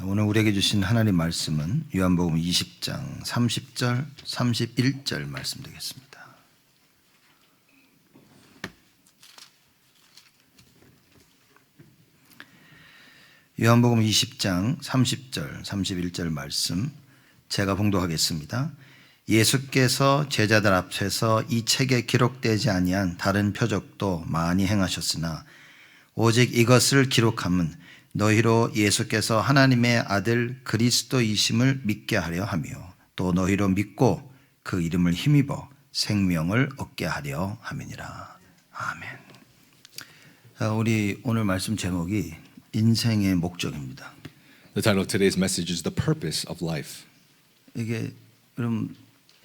오늘 우리에게 주신 하나님 말씀은 요한복음 20장 30절, 31절 말씀 되겠습니다. 요한복음 20장 30절, 31절 말씀 제가 봉독하겠습니다. 예수께서 제자들 앞에서 이 책에 기록되지 아니한 다른 표적도 많이 행하셨으나 오직 이것을 기록함은 너희로 예수께서 하나님의 아들 그리스도이심을 믿게 하려 하며 또 너희로 믿고 그 이름을 힘입어 생명을 얻게 하려 함이니라. 아멘. 우리 오늘 말씀 제목이 인생의 목적입니다. The title of today's message is The Purpose of Life. 이게 그럼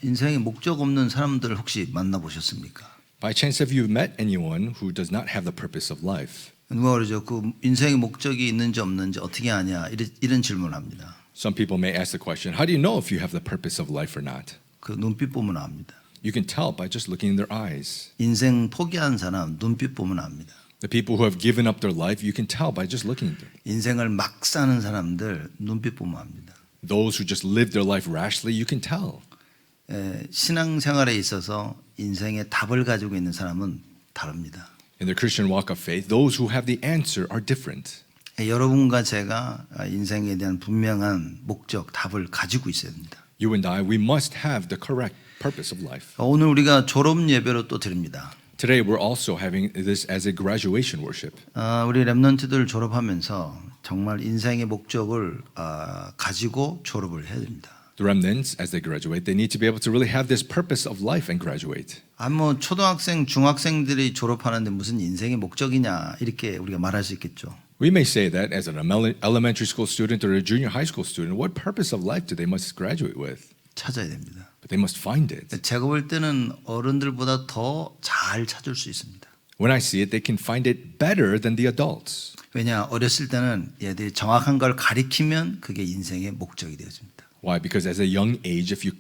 인생의 목적 없는 사람들 혹시 만나보셨습니까? By chance have you met anyone who does not have the purpose of life? 누가 그러죠? 그 인생의 목적이 있는지 없는지 어떻게 아냐? 이런 질문을 합니다. Some people may ask the question, how do you know if you have the purpose of life or not? 그 눈빛 보면 압니다. You can tell by just looking in their eyes. 인생 포기한 사람 눈빛 보면 압니다. The people who have given up their life, you can tell by just looking at them. 인생을 막 사는 사람들 눈빛 보면 압니다. Those who just live their life rashly, you can tell. 신앙생활에 있어서 인생의 답을 가지고 있는 사람은 다릅니다. In their Christian walk of faith, those who have the answer are different. 여러분과 제가 인생에 대한 분명한 목적, 답을 가지고 있어야 됩니다. You and I, we must have the correct purpose of life. 오늘 우리가 졸업 예배로 또 드립니다. Today, we're also having this as a graduation worship. 우리 랩런트들 졸업하면서 정말 인생의 목적을 가지고 졸업을 해야 됩니다. The remnants, as they graduate, they need to be able to really have this purpose of life and graduate. 뭐 초등학생, 중학생들이 졸업하는데 무슨 인생의 목적이냐 이렇게 우리가 말할 수 있겠죠. We may say that as an elementary school student or a junior high school student, what purpose of life do they must graduate with? 찾아야 됩니다. But they must find it. 제가 볼 때는 어른들보다 더 잘 찾을 수 있습니다. When I see it, they can find it better than the adults. 왜냐 어렸을 때는 얘들이 정확한 걸 가리키면 그게 인생의 목적이 되어집니다. Why? Because as a young age, if you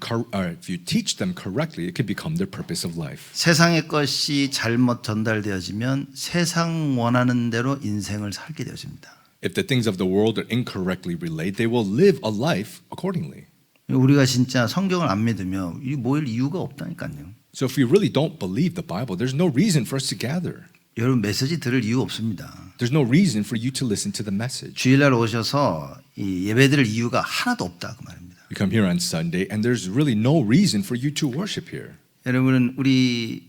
teach them correctly, it can become their purpose of life. 세상의 것이 잘못 전달되어지면 세상 원하는 대로 인생을 살게 되어집니다. If the things of the world are incorrectly relayed, they will live a life accordingly. 우리가 진짜 성경을 안 믿으면 이 모일 이유가 없다니까요. So if we really don't believe the Bible, there's no reason for us to gather. 여러분 메시지 들을 이유 없습니다. There's no reason for you to listen to the message. 주일날 오셔서 이 예배 드릴 이유가 하나도 없다 그 말입니다. You come here on Sunday, and there's really no reason for you to worship here. 여러분은 우리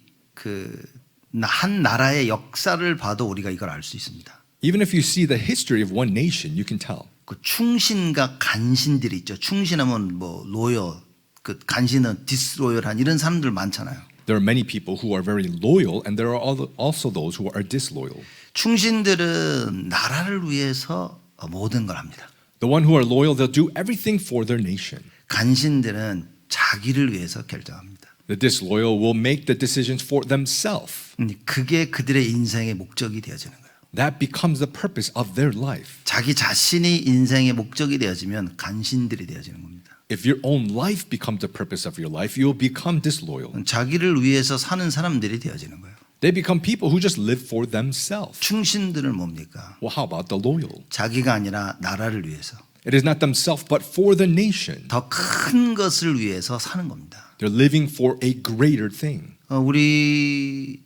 한 나라의 역사를 봐도 우리가 이걸 알 수 있습니다. Even if you see the history of one nation, you can tell. 그 충신과 간신들이 있죠. 충신하면 뭐 로열, 그 간신은 디스로열한 이런 사람들 많잖아요. There are many people who are very loyal, and there are also those who are disloyal. 충신들은 나라를 위해서 모든 걸 합니다. The one who are loyal, they'll do everything for their nation. 간신들은 자기를 위해서 결정합니다. The disloyal will make the decisions for themselves. 그게 그들의 인생의 목적이 되어지는 거예요. That becomes the purpose of their life. 자기 자신이 인생의 목적이 되어지면 간신들이 되어지는 겁니다. If your own life becomes the purpose of your life, you'll become disloyal. 자기를 위해서 사는 사람들이 되어지는 거예요. They become people who just live for themselves. 충신들은 뭡니까? Well, how about the loyal? 자기가 아니라 나라를 위해서 It is not themselves, but for the nation. 더 큰 것을 위해서 사는 겁니다. They're living for a greater thing. 우리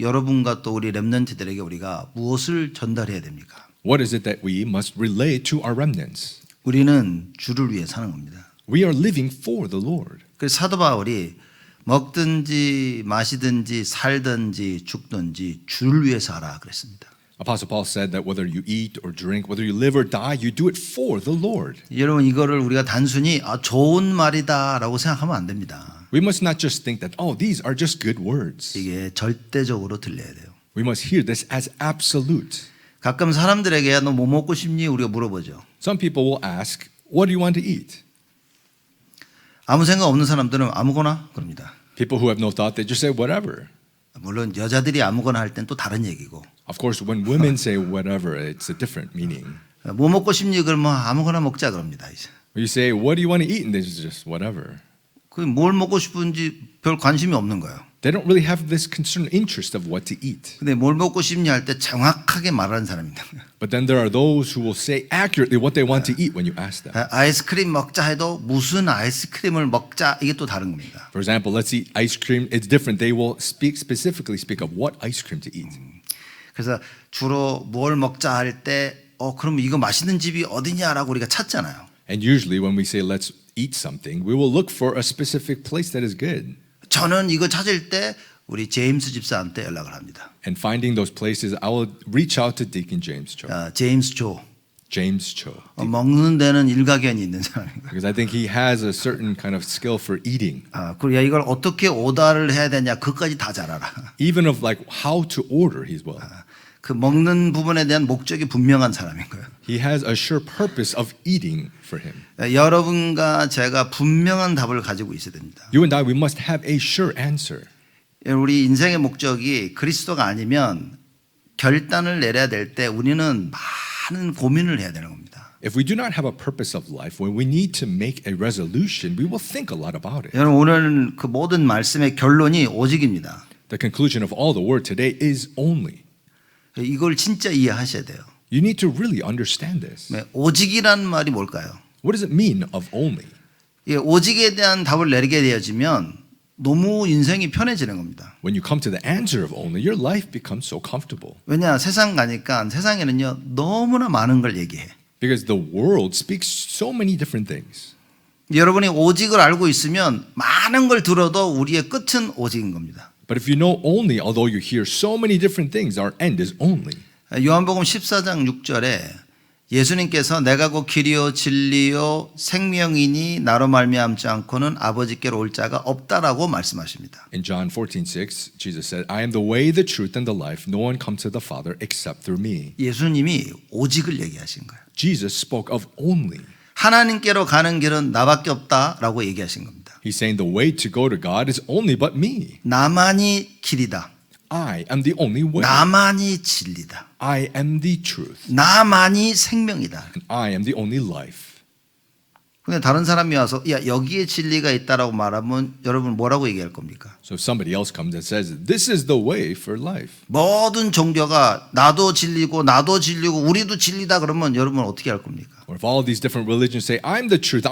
여러분과 또 우리 렘넌트들에게 우리가 무엇을 전달해야 됩니까? What is it that we must relay to our remnants? 우리는 주를 위해 사는 겁니다. We are living for the Lord. 그래서 사도 바울이 먹든지 마시든지 살든지 죽든지 주를 위해서 하라 그랬습니다. Apostle Paul said that whether you eat or drink, whether you live or die, you do it for the Lord. 여러분 이거를 우리가 단순히 좋은 말이다라고 생각하면 안 됩니다. We must not just think that, oh, these are just good words. 이게 절대적으로 들려야 돼요. We must hear this as absolute. 가끔 사람들에게 너 뭐 먹고 싶니? 우리가 물어보죠. Some people will ask, what do you want to eat? 아무 생각 없는 사람들은 아무거나 그럽니다. People who have no thought, they just say whatever. 물론 여자들이 아무거나 할 땐 또 다른 얘기고. Of course, when women say whatever, it's a different meaning. 뭐 먹고 싶니? 그러면 아무거나 먹자 그럽니다. 이제. You say, what do you want to eat? And they just whatever. 그 뭘 먹고 싶은지 별 관심이 없는 거예요. They don't really have this concerned interest of what to eat. 근데 뭘 먹고 싶냐 할 때 정확하게 말하는 사람입니다. But then there are those who will say accurately what they want to eat when you ask them. 아이스크림 먹자 해도 무슨 아이스크림을 먹자 이게 또 다른 겁니다. For example, let's eat ice cream. It's different. They will specifically speak of what ice cream to eat. 그래서 주로 뭘 먹자 할 때 그럼 이거 맛있는 집이 어디냐라고 우리가 찾잖아요. And usually when we say let's eat something, we will look for a specific place that is good. 저는 이거 찾을 때 우리 제임스 집사한테 연락을 합니다. And finding those places, I will reach out to Deacon James Cho. 제임스 조. James Cho. 먹는 데는 일가견이 있는 사람인가. Because I think he has a certain kind of skill for eating. 그리고 야, 이걸 어떻게 오더를 해야 되냐 그것까지 다 잘 알아. Even of like how to order, he's well. 그 먹는 부분에 대한 목적이 분명한 사람인 거예요. He has a sure purpose of eating for him. 여러분과 제가 분명한 답을 가지고 있어야 됩니다. You and I, we must have a sure answer. 우리 인생의 목적이 그리스도가 아니면 결단을 내려야 될 때 우리는 많은 고민을 해야 되는 겁니다. If we do not have a purpose of life, when we need to make a resolution, we will think a lot about it. 여러분 오늘 그 모든 말씀의 결론이 오직입니다. The conclusion of all the word today is only. 이걸 진짜 이해하셔야 돼요. You need to really understand this. 오직이란 말이 뭘까요? What does it mean of only? 오직에 대한 답을 내리게 되어지면 너무 인생이 편해지는 겁니다. When you come to the answer of only, your life becomes so comfortable. 왜냐 세상 가니까 세상에는요 너무나 많은 걸 얘기해. Because the world speaks so many different things. 여러분이 오직을 알고 있으면 많은 걸 들어도 우리의 끝은 오직인 겁니다. But if you know only, although you hear so many different things, our end is only. 요한복음 14장 6절에 예수님께서 내가 곧 길이요 진리요 생명이니 나로 말미암지 않고는 아버지께로 올 자가 없다라고 말씀하십니다. In John 14:6, Jesus said, I am the way, the truth, and the life. No one comes to the Father except through me. 예수님이 오직을 얘기하신 거예요. Jesus spoke of only. 하나님께로 가는 길은 나밖에 없다라고 얘기하신 겁니다. He's saying the way to go to God is only but me. 나만이 길이다. I am the only way. 나만이 진리다. I am the truth. 나만이 생명이다. And I am the only life. 근데 다른 사람이 와서 야 여기에 진리가 있다라고 말하면 여러분 뭐라고 얘기할 겁니까? So if somebody else comes and says, this is the way for life. 모든 종교가 나도 진리고 나도 진리고 우리도 진리다 그러면 여러분 어떻게 할 겁니까? Or if all these different religions say, I'm the truth,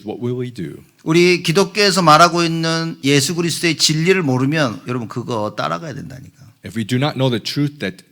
what will we do? 우리 기독교에서 말하고 있는 예수 그리스도의 진리를 모르면 여러분 그거 따라가야 된다니까. If we do not know the truth that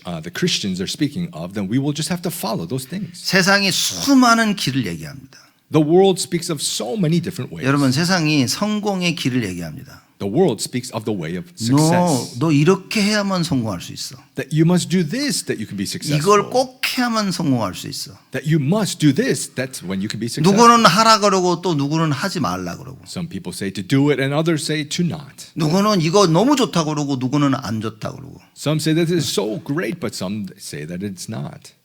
the Christians are speaking of, then we will just have to follow those things. 세상이 수많은 길을 얘기합니다. The world speaks of so many different ways. 여러분 세상이 성공의 길을 얘기합니다. The world speaks of the way of success. 너 이렇게 해야만 성공할 수 있어. That you must do this, that you can be successful. 이걸 꼭 해야만 성공할 수 있어. That you must do this, that's when you can be successful. 누구는 하라 그러고 또 누구는 하지 말라 그러고. Some people say to do it and others say to not. 누구는 이거 너무 좋다 그러고 누구는 안 좋다 그러고. Some say that it is so great, but some say that it's not.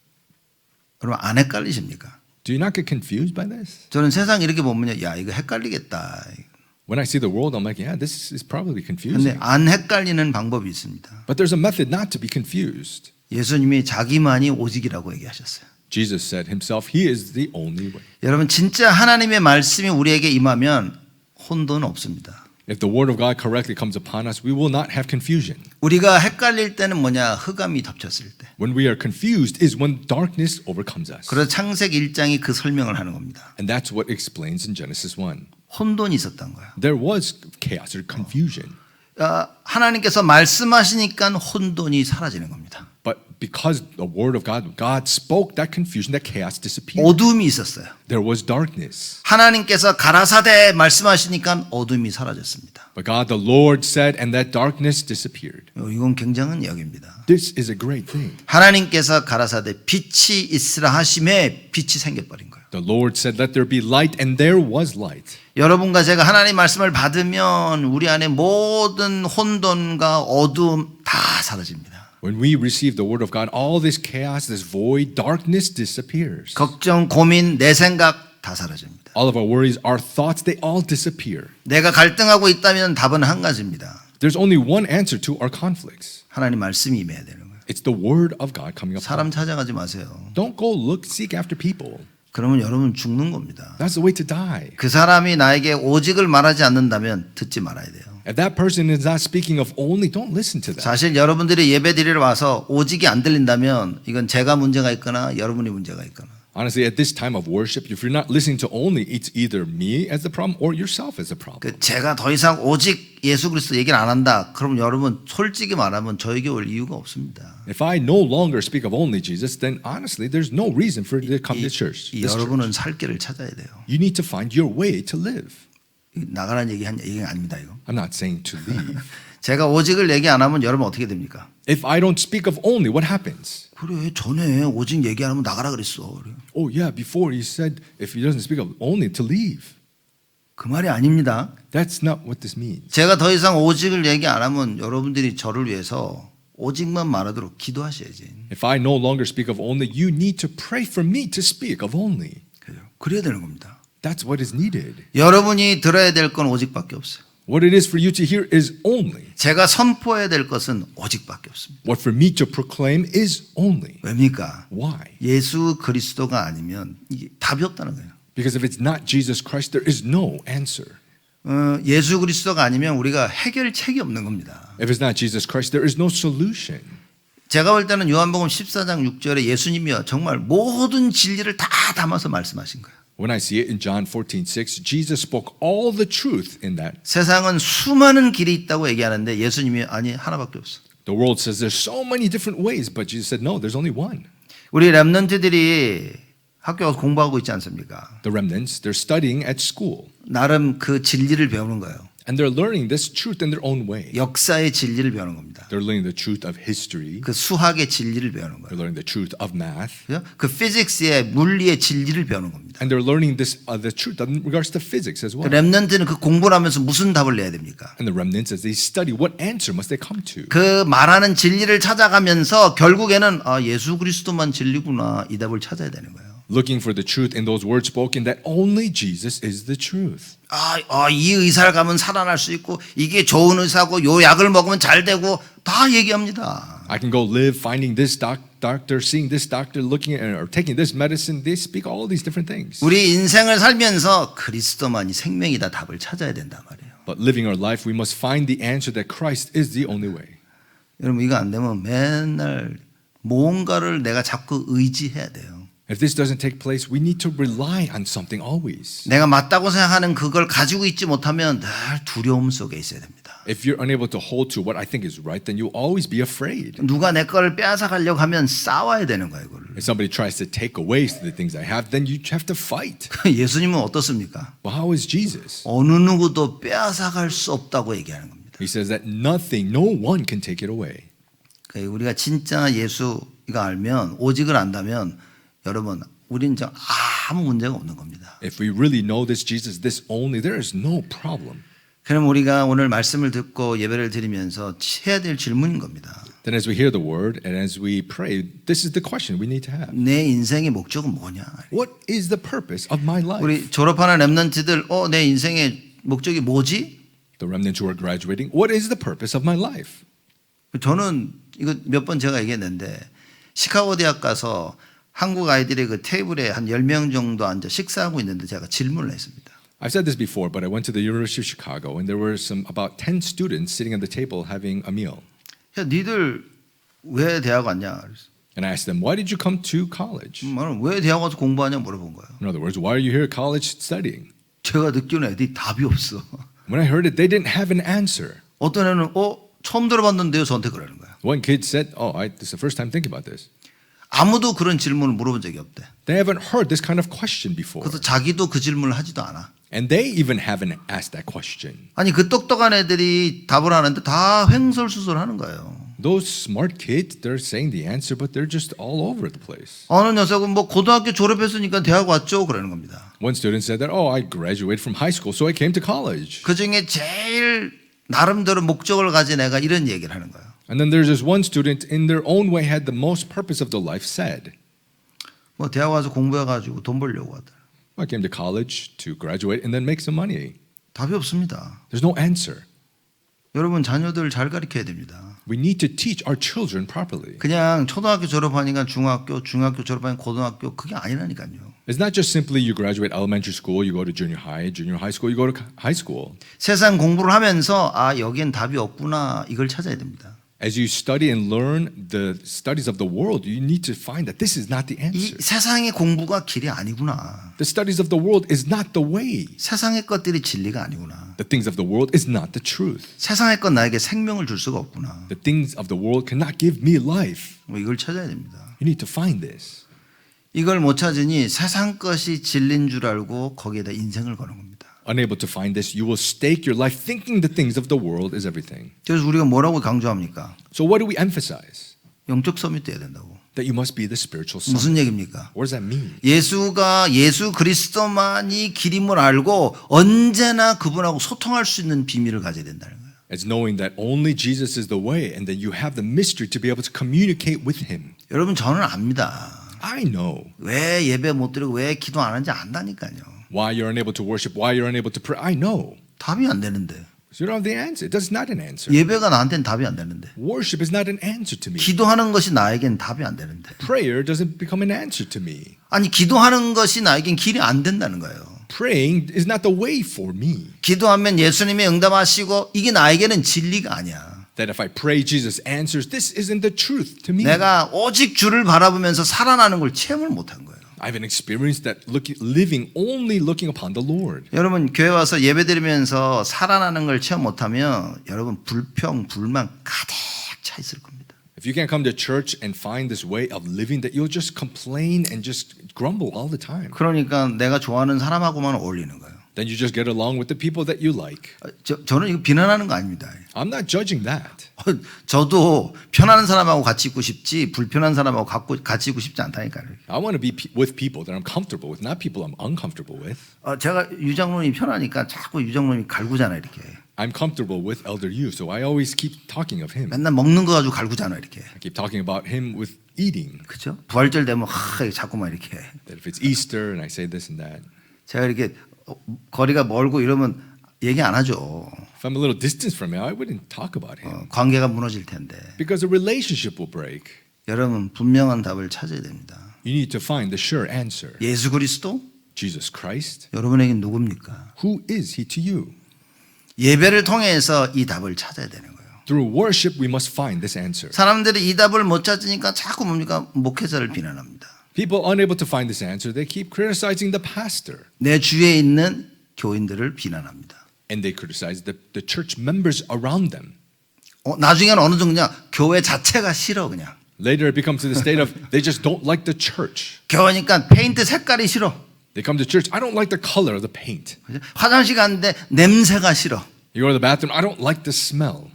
여러분 안 헷갈리십니까? Do you not get confused by this? 저는 세상 이렇게 보면요, 야 이거 헷갈리겠다. When I see the world, I'm like, yeah, this is probably 근데 confusing. 안 헷갈리는 방법이 있습니다. But there's a method not to be confused. 예수님이 자기만이 오직이라고 얘기하셨어요. Jesus said himself, he is the only way. 여러분 진짜 하나님의 말씀이 우리에게 임하면 혼돈은 없습니다. If the word of God correctly comes upon us, we will not have confusion. 우리가 헷갈릴 때는 뭐냐? 흑암이 덮쳤을 때. When we are confused is when darkness overcomes us. 그래서 창세기 1장이 그 설명을 하는 겁니다. And that's what explains in Genesis 1. 혼돈이 있었던 거예요. There was chaos or confusion. 하나님께서 말씀하시니까 혼돈이 사라지는 겁니다. But because the word of God spoke, that confusion, that chaos disappeared. 어둠이 있었어요. There was darkness. 하나님께서 가라사대 말씀하시니까 어둠이 사라졌습니다. But God, the Lord said, and that darkness disappeared. 이건 굉장한 이야기입니다. This is a great thing. 하나님께서 가라사대 빛이 있으라 하심에 빛이 생겨버린 거예요. The Lord said, let there be light, and there was light. 여러분과 제가 하나님 말씀을 받으면 우리 안에 모든 혼돈과 어두움 다 사라집니다. When we receive the word of God, all this chaos, this void, darkness disappears. 걱정, 고민, 내 생각 다 사라집니다. All of our worries, our thoughts, they all disappear. 내가 갈등하고 있다면 답은 한 가지입니다. There's only one answer to our conflicts. 하나님 말씀이 임해야 되는 거예요. It's the word of God coming upon 사람 us. 찾아가지 마세요. Don't go seek after people. 그러면 여러분 죽는 겁니다. That's the way to die. 그 사람이 나에게 오직을 말하지 않는다면 듣지 말아야 돼요. If that person is not speaking of only, don't listen to that. 사실 여러분들이 예배 드리러 와서 오직이 안 들린다면 이건 제가 문제가 있거나 여러분이 문제가 있거나. Honestly, at this time of worship, if you're not listening to only, it's either me as the problem or yourself as the problem. 그 제가 더 이상 오직 예수 그리스도 얘기를 안 한다. 그럼 여러분 솔직히 말하면 저에게 올 이유가 없습니다. If I no longer speak of only Jesus, then honestly, there's no reason for you to come to church. This church. 여러분은 살 길을 찾아야 돼요. You need to find your way to live. 나가라는 얘기가 아닙니다. 이거. I'm not saying to leave. 제가 오직을 얘기 안 하면 여러분 어떻게 됩니까? If I don't speak of only, what happens? 그래 전에 오직 얘기 안 하면 나가라 그랬어. 그래. Oh yeah, before he said if he doesn't speak of only to leave. 그 말이 아닙니다. That's not what this means. 제가 더 이상 오직을 얘기 안 하면 여러분들이 저를 위해서 오직만 말하도록 기도하셔야지. If I no longer speak of only, you need to pray for me to speak of only. 그래야 되는 겁니다. That's what is needed. 여러분이 들어야 될 건 오직밖에 없어요. What it is for you to hear is only. 제가 선포해야 될 것은 오직밖에 없습니다. What for me to proclaim is only. 왜입니까? Why? 예수 그리스도가 아니면 이게 답이 없다는 거예요. Because if it's not Jesus Christ, there is no answer. 예수 그리스도가 아니면 우리가 해결책이 없는 겁니다. If it's not Jesus Christ, there is no solution. 제가 볼 때는 요한복음 14장 6절에 예수님이요 정말 모든 진리를 다 담아서 말씀하신 거예요. When I see it in John 14:6, Jesus spoke all the truth in that. 세상은 수많은 길이 있다고 얘기하는데 예수님이 아니 하나밖에 없어. The world says there's so many different ways, but Jesus said no, there's only one. 우리 렘넌트들이 학교 가서 공부하고 있지 않습니까? The remnants, they're studying at school. 나름 그 진리를 배우는 거예요. And they're learning this truth in their own way. 역사의 진리를 배우는 겁니다. They're learning the truth of history. 그 수학의 진리를 배우는 They're 거예요. learning the truth of math. 그죠? 그 피직스의 물리의 진리를 배우는 겁니다. And they're learning this the truth in regards to physics as well. 렘넌트는 그 공부를 하면서 무슨 답을 내야 됩니까? And the remnants, as they study, what answer must they come to? 그 말하는 진리를 찾아가면서 결국에는 아, 예수 그리스도만 진리구나 이 답을 찾아야 되는 거예요. Looking for the truth in those words spoken that only Jesus is the truth. 이 의사를 가면 살아날 수 있고 이게 좋은 의사고 요 약을 먹으면 잘 되고 다 얘기합니다. I can go live finding this doctor, seeing this doctor, looking at or taking this medicine. They speak all these different things. 우리 인생을 살면서 그리스도만이 생명이다 답을 찾아야 된단 말이에요. But living our life, we must find the answer that Christ is the only way. 여러분 이거 안 되면 맨날 뭔가를 내가 자꾸 의지해야 돼요. If this doesn't take place, we need to rely on something always. 내가 맞다고 생각하는 그걸 가지고 있지 못하면 늘 두려움 속에 있어야 됩니다. If you're unable to hold to what I think is right, then you'll always be afraid. 누가 내 거를 빼앗아 가려고 하면 싸워야 되는 거예요, 그걸. If somebody tries to take away the things I have, then you have to fight. 예수님은 어떻습니까? Well, how is Jesus? 어느 누구도 빼앗아 갈 수 없다고 얘기하는 겁니다. He says that nothing, no one can take it away. 우리가 진짜 예수가 알면 오직을 안다면 여러분 우리는 아무 문제가 없는 겁니다. If we really know this Jesus, this only, there is no problem. 그럼 우리가 오늘 말씀을 듣고 예배를 드리면서 해야 될 질문인 겁니다. Then as we hear the word and as we pray, this is the question we need to have. 내 인생의 목적은 뭐냐? What is the purpose of my life? 우리 졸업하는 렘넌트들 내 인생의 목적이 뭐지? The remnants who are graduating, what is the purpose of my life? 저는 이거 몇 번 제가 얘기했는데 시카고 대학 가서 한국 아이들의 그 테이블에 한 10명 정도 앉아 식사하고 있는데 제가 질문을 했습니다. I've said this before, but I went to the University of Chicago and there were about 10 students sitting at the table having a meal. 야, 니들 왜 대학 왔냐? And I asked them, why did you come to college? 나는 왜 대학 와서 공부하냐 물어본 거예요. In other words, why are you here at college studying? 제가 느끼는 애들이 답이 없어. When I heard it, they didn't have an answer. 어떤 애는 처음 들어봤는데요 저한테 그러는 거야. One kid said, this is the first time thinking about this. 아무도 그런 질문을 물어본 적이 없대. They haven't heard this kind of question before. 그래서 자기도 그 질문을 하지도 않아. And they even haven't asked that question. 아니 그 똑똑한 애들이 답을 하는데 다 횡설수설하는 거예요. Those smart kids, they're saying the answer, but they're just all over the place. 어느 녀석은 뭐 고등학교 졸업했으니까 대학 왔죠 그러는 겁니다. One student said that, I graduated from high school, so I came to college. 그 중에 제일 나름대로 목적을 가진 애가 이런 얘기를 하는 거예요. And then there's this one student in their own way had the most purpose of their life said, 뭐 대학 와서 공부해가지고 돈 벌려고 하더라. I came to college to graduate and then make some money. 답이 없습니다. There's no answer. 여러분 자녀들 잘 가르쳐야 됩니다. We need to teach our children properly. 그냥 초등학교 졸업하니까 중학교, 중학교 졸업하니까 고등학교 그게 아니라니까요. It's not just simply you graduate elementary school, you go to junior high school, you go to high school. 세상 공부를 하면서 아 여기엔 답이 없구나 이걸 찾아야 됩니다. As you study and learn the studies of the world, you need to find that this is not the 이 answer. 세상의 공부가 길이 아니구나. The studies of the world is not the way. 세상의 것들이 진리가 아니구나. The things of the world is not the truth. 세상의 것 나에게 생명을 줄 수가 없구나. The things of the world cannot give me life. 뭐 이걸 찾아야 됩니다. You need to find this. 이걸 못 찾으니 세상 것이 진리인 줄 알고 거기에다 인생을 거는 겁니다. Unable to find this, you will stake your life thinking the things of the world is everything. 그래서 우리가 뭐라고 강조합니까? So what do we emphasize? 영적 섬이 돼야 된다고. That you must be the spiritual son. 무슨 얘기입니까? What does that mean? 예수 그리스도만이 길임을 알고 언제나 그분하고 소통할 수 있는 비밀을 가져야 된다는 거예요. It's knowing that only Jesus is the way and that you have the mystery to be able to communicate with him. 여러분 저는 압니다. I know 왜 예배 못 드리고 왜 기도 안 하는지 안다니까요. why you're unable to worship, why you're unable to pray. I know. 답이 안 되는데. So you don't have the answer. That's not an answer. 예배가 나한테는 답이 안 되는데. Worship is not an answer to me. 기도하는 것이 나에겐 답이 안 되는데. Prayer doesn't become an answer to me. 아니 기도하는 것이 나에겐 길이 안 된다는 거예요. Praying is not the way for me. 기도하면 예수님이 응답하시고 이게 나에게는 진리가 아니야. That if I pray, Jesus answers. This isn't the truth to me. 내가 오직 주를 바라보면서 살아나는 걸 체험을 못한 거예요. I haven't experienced that living only looking upon the Lord. 여러분 교회 와서 예배드리면서 살아나는 걸 체험 못하면 여러분 불평, 불만 가득 차 있을 겁니다. If you can't come to church and find this way of living, that you'll just complain and just grumble all the time. 그러니까 내가 좋아하는 사람하고만 어울리는 거예요. Then you just get along with the people that you like. 저는 이거 비난하는 거 아닙니다. I'm not judging that. 저도 편한 사람하고 같이 있고 싶지 불편한 사람하고 같이 있고 싶지 않다니까요. I want to be with people that I'm comfortable with, not people I'm uncomfortable with. 제가 유장로님이 편하니까 자꾸 유장로님이 갈구잖아 이렇게. I'm comfortable with Elder Yu, so I always keep talking of him. 맨날 먹는 거 가지고 갈구잖아 이렇게. I keep talking about him with eating. 그렇죠? 부활절 되면 자꾸만 이렇게. That if it's Easter and I say this and that. 제가 이렇게 거리가 멀고 이러면 얘기 안 하죠. If I'm a little distance from him, I wouldn't talk about him. 관계가 무너질 텐데. Because a relationship will break. 여러분 분명한 답을 찾아야 됩니다. You need to find the sure answer. 예수 그리스도 Jesus Christ. 여러분에게 누굽니까? Who is he to you? 예배를 통해서 이 답을 찾아야 되는 거예요. Through worship, we must find this answer. 사람들이 이 답을 못 찾으니까 자꾸 뭡니까? 목회자를 비난합니다. People unable to find this answer, they keep criticizing the pastor. 내 주위에 있는 교인들을 비난합니다. And they criticize the church members around them. 나중에는 어느 정도냐? 교회 자체가 싫어 그냥. Later it becomes to the state of they just don't like the church. 교회니까 페인트 색깔이 싫어. They come to church, I don't like the color of the paint. 화장실 갔는데 냄새가 싫어. You go to the bathroom, I don't like the smell.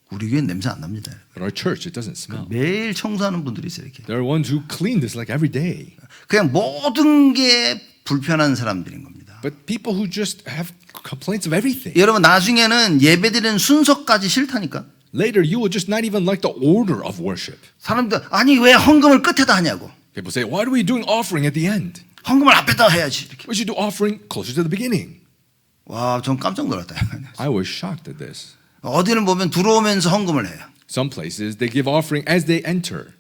우리 교회는 냄새 안 납니다. But our church, it doesn't smell. 매일 청소하는 분들이 있어요 이렇게. There are ones who clean this like every day. 그냥 모든 게 불편한 사람들인 겁니다. But people who just have complaints of everything. 여러분 나중에는 예배드리는 순서까지 싫다니까. Later, you will just not even like the order of worship. 사람들 아니 왜 헌금을 끝에다 하냐고. People say, why are we doing offering at the end? 헌금을 앞에다 해야지 이렇게. We should do offering closer to the beginning. 와, 전 깜짝 놀랐다. I was shocked at this. 어디는 보면 들어오면서 헌금을 해요. Some places, they give offering as they enter.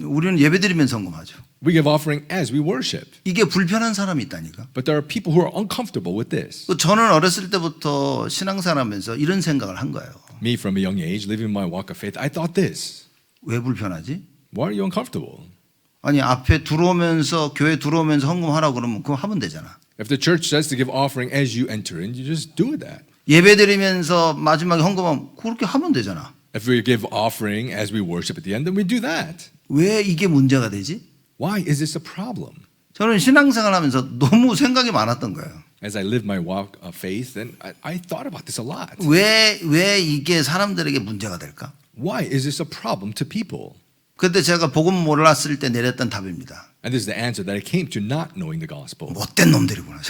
우리는 예배드리면서 헌금하죠. We give offering as we worship. 이게 불편한 사람이 있다니까. But there are people who are uncomfortable with this. 저는 어렸을 때부터 신앙생활하면서 이런 생각을 한 거예요. Me from a young age, living my walk of faith, I thought this. 왜 불편하지? Why are you uncomfortable? 아니 앞에 들어오면서 교회 들어오면서 헌금하라고 그러면 그거 하면 되잖아. If the church says to give offering as you enter in, you just do that. 예배드리면서 마지막에 헌금하면 그렇게 하면 되잖아. If we give offering as we worship at the end, then we do that. 왜 이게 문제가 되지? Why is this a problem? 저는 신앙생활하면서 너무 생각이 많았던 거예요. As I live my walk of faith, and I thought about this a lot. 왜 이게 사람들에게 문제가 될까? Why is this a problem to people? 그때 제가 복음 몰랐을 때 내렸던 답입니다. And this is the answer that I came to not knowing the gospel. 못된 놈들이구나.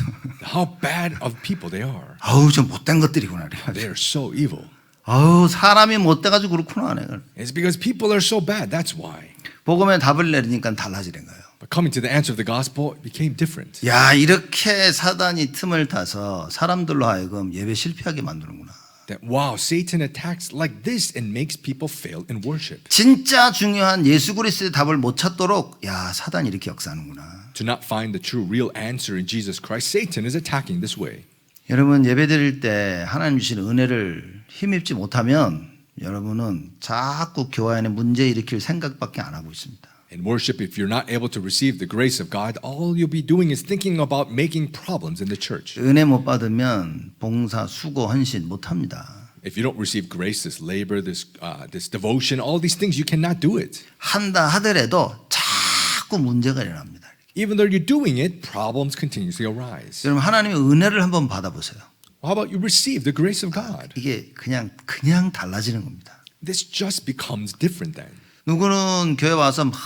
How bad of people they are. 아우 저 못된 것들이구나. They are so evil. 아우 사람이 못돼가지고 그렇구나. It's because people are so bad. That's why. 복음에 답을 내리니까 달라지는 거예요. But coming to the answer of the gospel, it became different. 야 이렇게 사단이 틈을 타서 사람들로 하여금 예배 실패하게 만드는구나. that wow, Satan attacks like this and makes people fail in worship. 진짜 중요한 예수 그리스도의 답을 못 찾도록 야 사단이 이렇게 역사하는구나. To not find the true real answer in Jesus Christ, Satan is attacking this way. 여러분 예배드릴 때 하나님 주시는 은혜를 힘입지 못하면 여러분은 자꾸 교회 안에 문제 일으킬 생각밖에 안 하고 있습니다. In worship, if you're not able to receive the grace of God, all you'll be doing is thinking about making problems in the church. 은혜 못 받으면 봉사, 수고, 헌신 못 합니다. If you don't receive grace, this labor, this devotion, all these things, you cannot do it. 한다 하더라도 자꾸 문제가 일어납니다. Even though you're doing it, problems continuously arise. 여러분 하나님의 은혜를 한번 받아보세요. How about you receive the grace of God? 이게 그냥 달라지는 겁니다. This just becomes different then. 누구는 교회 와서 막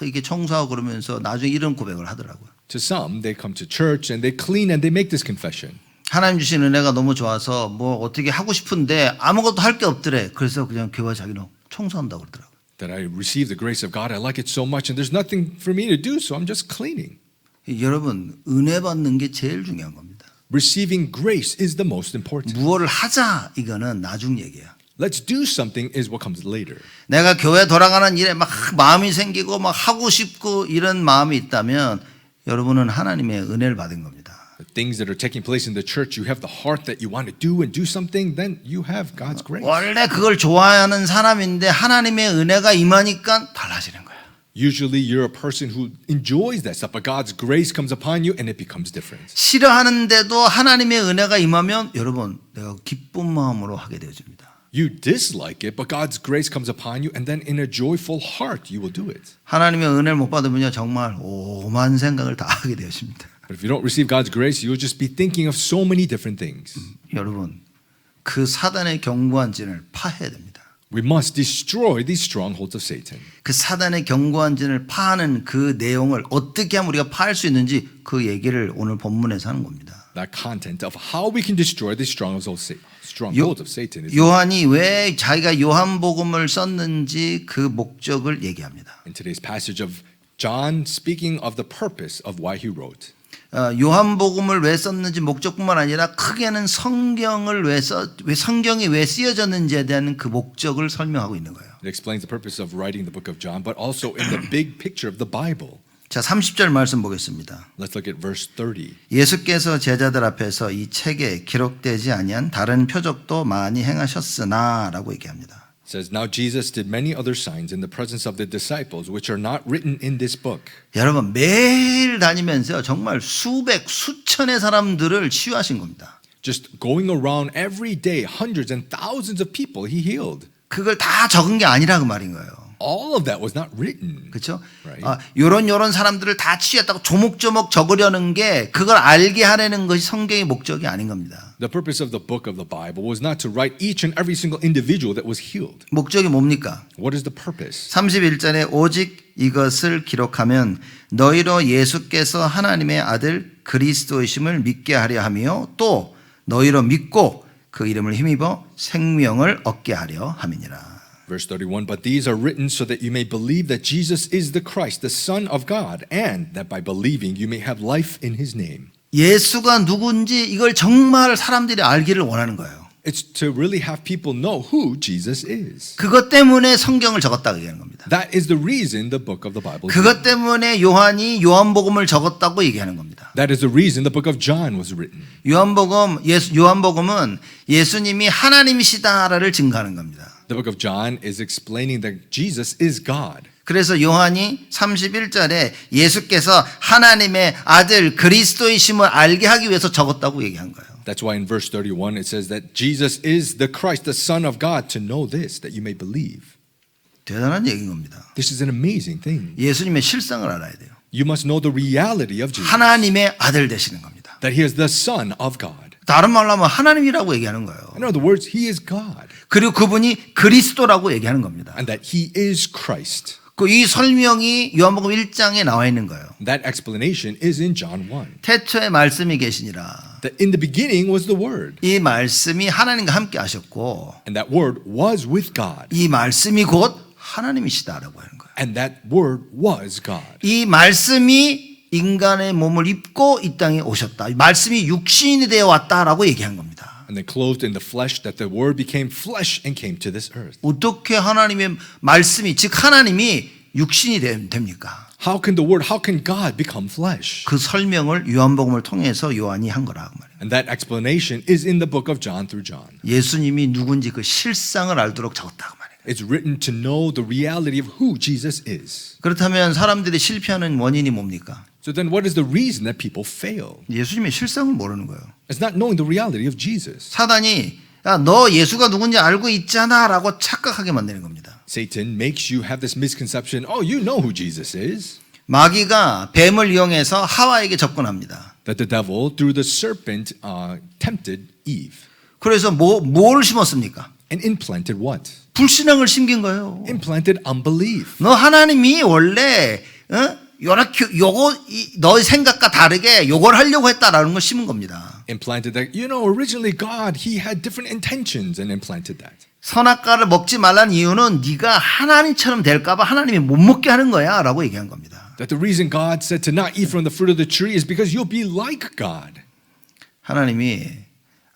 이게 청소하고 그러면서 나중에 이런 고백을 하더라고요. To some, they come to church and they clean and they make this confession. 하나님 주신 은혜가 너무 좋아서 뭐 어떻게 하고 싶은데 아무것도 할 게 없더래. 그래서 그냥 교회 자기는 청소한다고 그러더라고요. That I receive the grace of God, I like it so much and there's nothing for me to do, so I'm just cleaning. 여러분 은혜 받는 게 제일 중요한 겁니다. Receiving grace is the most important. 무엇을 하자 이거는 나중 얘기야. Let's do something is what comes later. 내가 교회 돌아가는 일에 막 마음이 생기고 막 하고 싶고 이런 마음이 있다면 여러분은 하나님의 은혜를 받은 겁니다. The things that are taking place in the church, you have the heart that you want to do and do something, then you have God's grace. 원래 그걸 좋아하는 사람인데 하나님의 은혜가 임하니까 달라지는 거예요. Usually you're a person who enjoys that stuff, but God's grace comes upon you and it becomes different. 싫어하는데도 하나님의 은혜가 임하면 여러분 내가 기쁜 마음으로 하게 되어집니다. You dislike it, but God's grace comes upon you and then in a joyful heart you will do it. 하나님의 은혜를 못 받으면요 정말 오만 생각을 다 하게 되어집니다. But if you don't receive God's grace, you'll just be thinking of so many different things. 여러분 그 사단의 견고한 진을 파해야 됩니다. We must destroy these strongholds of Satan. 그 사단의 견고한 진을 파하는 그 내용을 어떻게 하면 우리가 파할 수 있는지 그 얘기를 오늘 본문에서 하는 겁니다. That content of how we can destroy these strongholds of Satan is 요한이 왜 자기가 요한복음을 썼는지 그 목적을 얘기합니다. in today's passage of John speaking of the purpose of why he wrote. 요한복음을 왜 썼는지 목적뿐만 아니라 크게는 성경이 왜 쓰여졌는지에 대한 그 목적을 설명하고 있는 거예요. It explains the purpose of writing the book of John, but also in the big picture of the Bible. 자, 30절 말씀 보겠습니다. Let's look at verse 30. 예수께서 제자들 앞에서 이 책에 기록되지 아니한 다른 표적도 많이 행하셨으나라고 얘기합니다. It says, Now Jesus did many other signs in the presence of the disciples, which are not written in this book. 여러분 매일 다니면서 정말 수천의 사람들을 치유하신 겁니다. Just going around every day, hundreds and thousands of people he healed. 그걸 다 적은 게 아니라 그 말인 거예요. All of that was not written. 그렇죠? Right. 요런 사람들을 다 치유했다고 조목조목 적으려는 게 그걸 알게 하려는 것이 성경의 목적이 아닌 겁니다. The purpose of the book of the Bible was not to write each and every single individual that was healed. 목적이 뭡니까? What is the purpose? 31절에 오직 이것을 기록하면 너희로 예수께서 하나님의 아들 그리스도이심을 믿게 하려 하며 또 너희로 믿고 그 이름을 힘입어 생명을 얻게 하려 함이니라. Verse 31, But these are written so that you may believe that Jesus is the Christ, the Son of God, and that by believing you may have life in his name. 예수가 누군지 이걸 정말 사람들이 알기를 원하는 거예요. It's to really have people know who Jesus is. 그것 때문에 성경을 적었다고 얘기하는 겁니다. That is the reason the book of the Bible is 그것 written. 때문에 요한이 요한복음을 적었다고 얘기하는 겁니다. That is the reason the book of John was written. 요한복음은 예수님이 하나님이시다를 증거하는 겁니다. The book of John is explaining that Jesus is God. 그래서 요한이 31절에 예수께서 하나님의 아들 그리스도이심을 알게 하기 위해서 적었다고 얘기한 거예요. That's why in verse 31 it says that Jesus is the Christ, the Son of God, to know this, that you may believe. 대단한 얘기인 겁니다. This is an amazing thing. 예수님의 실상을 알아야 돼요. You must know the reality of Jesus. 하나님의 아들 되시는 겁니다. That he is the Son of God. 다른 말로 하면 하나님이라고 얘기하는 거예요. In other words, he is God. 그리고 그분이 그리스도라고 얘기하는 겁니다. And that he is Christ. 이 설명이 요한복음 1장에 나와 있는 거예요. That explanation is in John 1. 태초에 말씀이 계시니라. That in the beginning was the Word. 이 말씀이 하나님과 함께 하셨고 And that Word was with God. 이 말씀이 곧 하나님이시다라고 하는 거예요. And that Word was God. 이 말씀이 인간의 몸을 입고 이 땅에 오셨다. 이 말씀이 육신이 되어 왔다라고 얘기한 겁니다. and then clothed in the flesh, that the word became flesh and came to this earth. 어떻게 하나님의 말씀이 즉 하나님이 육신이 됩니까? How can the word, how can God become flesh? 그 설명을 요한복음을 통해서 요한이 한 거라 그 말이에요. And that explanation is in the book of John through John. 예수님이 누군지 그 실상을 알도록 적었다 그 말이에요. It's written to know the reality of who Jesus is. 그렇다면 사람들이 실패하는 원인이 뭡니까? So then what is the reason that people fail? 예수님의 실상을 모르는 거예요. It's not knowing the reality of Jesus. 사단이 야, 너 예수가 누군지 알고 있잖아라고 착각하게 만드는 겁니다. Satan makes you have this misconception, oh, you know who Jesus is. 마귀가 뱀을 이용해서 하와에게 접근합니다. That the devil, through the serpent, tempted Eve 그래서 뭘 심었습니까? and implanted what? 불신앙을 심긴 거예요. Implanted unbelief. 너 하나님이 원래 요렇게 너의 생각과 다르게 요걸 하려고 했다라는 걸 심은 겁니다. Implanted that, originally God, he had different intentions and implanted that. 선악과를 먹지 말라는 이유는 네가 하나님처럼 될까 봐 하나님이 못 먹게 하는 거야 라고 얘기한 겁니다. That the reason God said to not eat from the fruit of the tree is because you'll be like God. 하나님이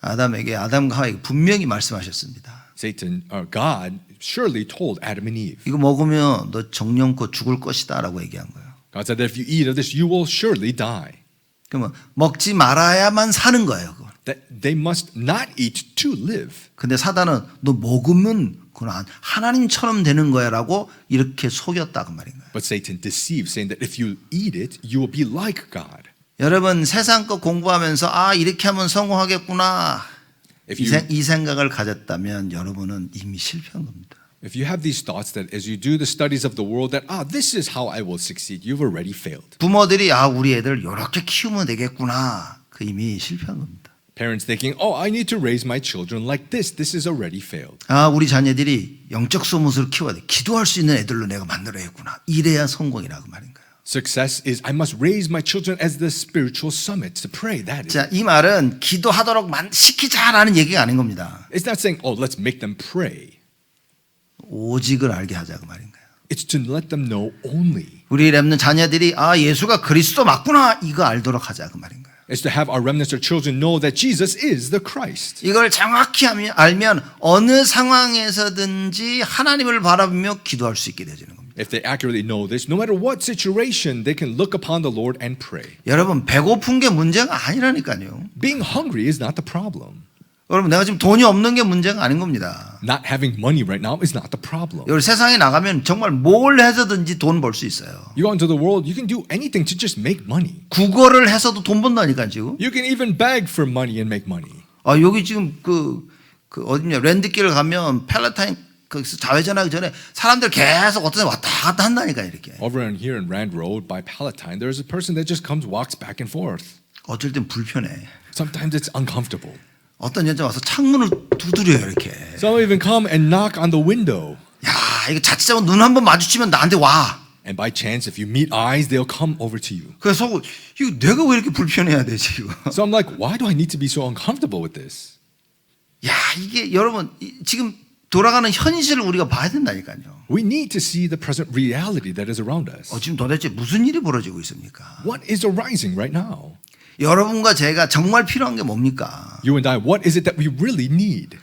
아담과 하와에게 분명히 말씀하셨습니다. Satan, or God, surely told Adam and Eve. 이거 먹으면 너 정령코 죽을 것이다 라고 얘기한 거예요. God said that if you eat of this, you will surely die. 그러면 먹지 말아야만 사는 거예요. 그건. That they must not eat to live. 근데 사단은 너 먹으면 그건 하나님처럼 되는 거야 라고 이렇게 속였다 그 말인 거예요. But Satan deceived, saying that if you eat it, you will be like God. 여러분 세상 거 공부하면서 이렇게 하면 성공하겠구나 이 생각을 가졌다면 여러분은 이미 실패한 겁니다. If you have these thoughts that as you do the studies of the world that this is how I will succeed, you've already failed. 부모들이 우리 애들 이렇게 키우면 되겠구나 그 이미 실패한 겁니다. Parents thinking, I need to raise my children like this. This is already failed. 우리 자녀들이 영적 소문을 키워야 돼. 기도할 수 있는 애들로 내가 만들어야겠구나. 이래야 성공이라고 말인 거예요. Success is I must raise my children as the spiritual summit to pray. That is. 자, 이 말은 기도하도록 시키자라는 얘기가 아닌 겁니다. It's not saying, let's make them pray. 오직을 알게 하자 그 말인 거예요. It's to let them know only. 우리 렘넌트 자녀들이 예수가 그리스도 맞구나 이거 알도록 하자 그 말인 거예요. It's to have our remnants or children know that Jesus is the Christ. 이걸 정확히 알면 어느 상황에서든지 하나님을 바라보며 기도할 수 있게 되지는 겁니다. If they accurately know this, no matter what situation, they can look upon the Lord and pray. 여러분 배고픈 게 문제가 아니라니까요. Being hungry is not the problem. 여러분 내가 지금 돈이 없는 게 문제가 아닌 겁니다. Not having money right now is not the problem. 여러분 세상에 나가면 정말 뭘 해서든지 돈 벌 수 있어요. You go into the world, you can do anything to just make money. 국어를 해서도 돈 번다니까 지금. You can even beg for money and make money. 여기 지금 그 어디냐 랜드길 가면 펠라타인 거기서 좌회전하기 전에 사람들 계속 어떤 데 왔다 갔다 한다니까 이렇게. Over in here in Rand Road by Palatine, there's a person that just comes, walks back and forth. 어쩔 땐 불편해. Sometimes it's uncomfortable. 어떤 여자 와서 창문을 두드려요 이렇게. Some even come and knock on the window. 야 이거 자칫하면 눈 한 번 마주치면 나한테 와. And by chance, if you meet eyes, they'll come over to you. 그래서 이거 내가 왜 이렇게 불편해야 되지 이거. So I'm like, why do I need to be so uncomfortable with this? 야 이게 여러분 지금 돌아가는 현실을 우리가 봐야 된다니까요. We need to see the present reality that is around us. 지금 도대체 무슨 일이 벌어지고 있습니까? What is arising right now? 여러분과 제가 정말 필요한 게 뭡니까? You and I, what is it that we really need?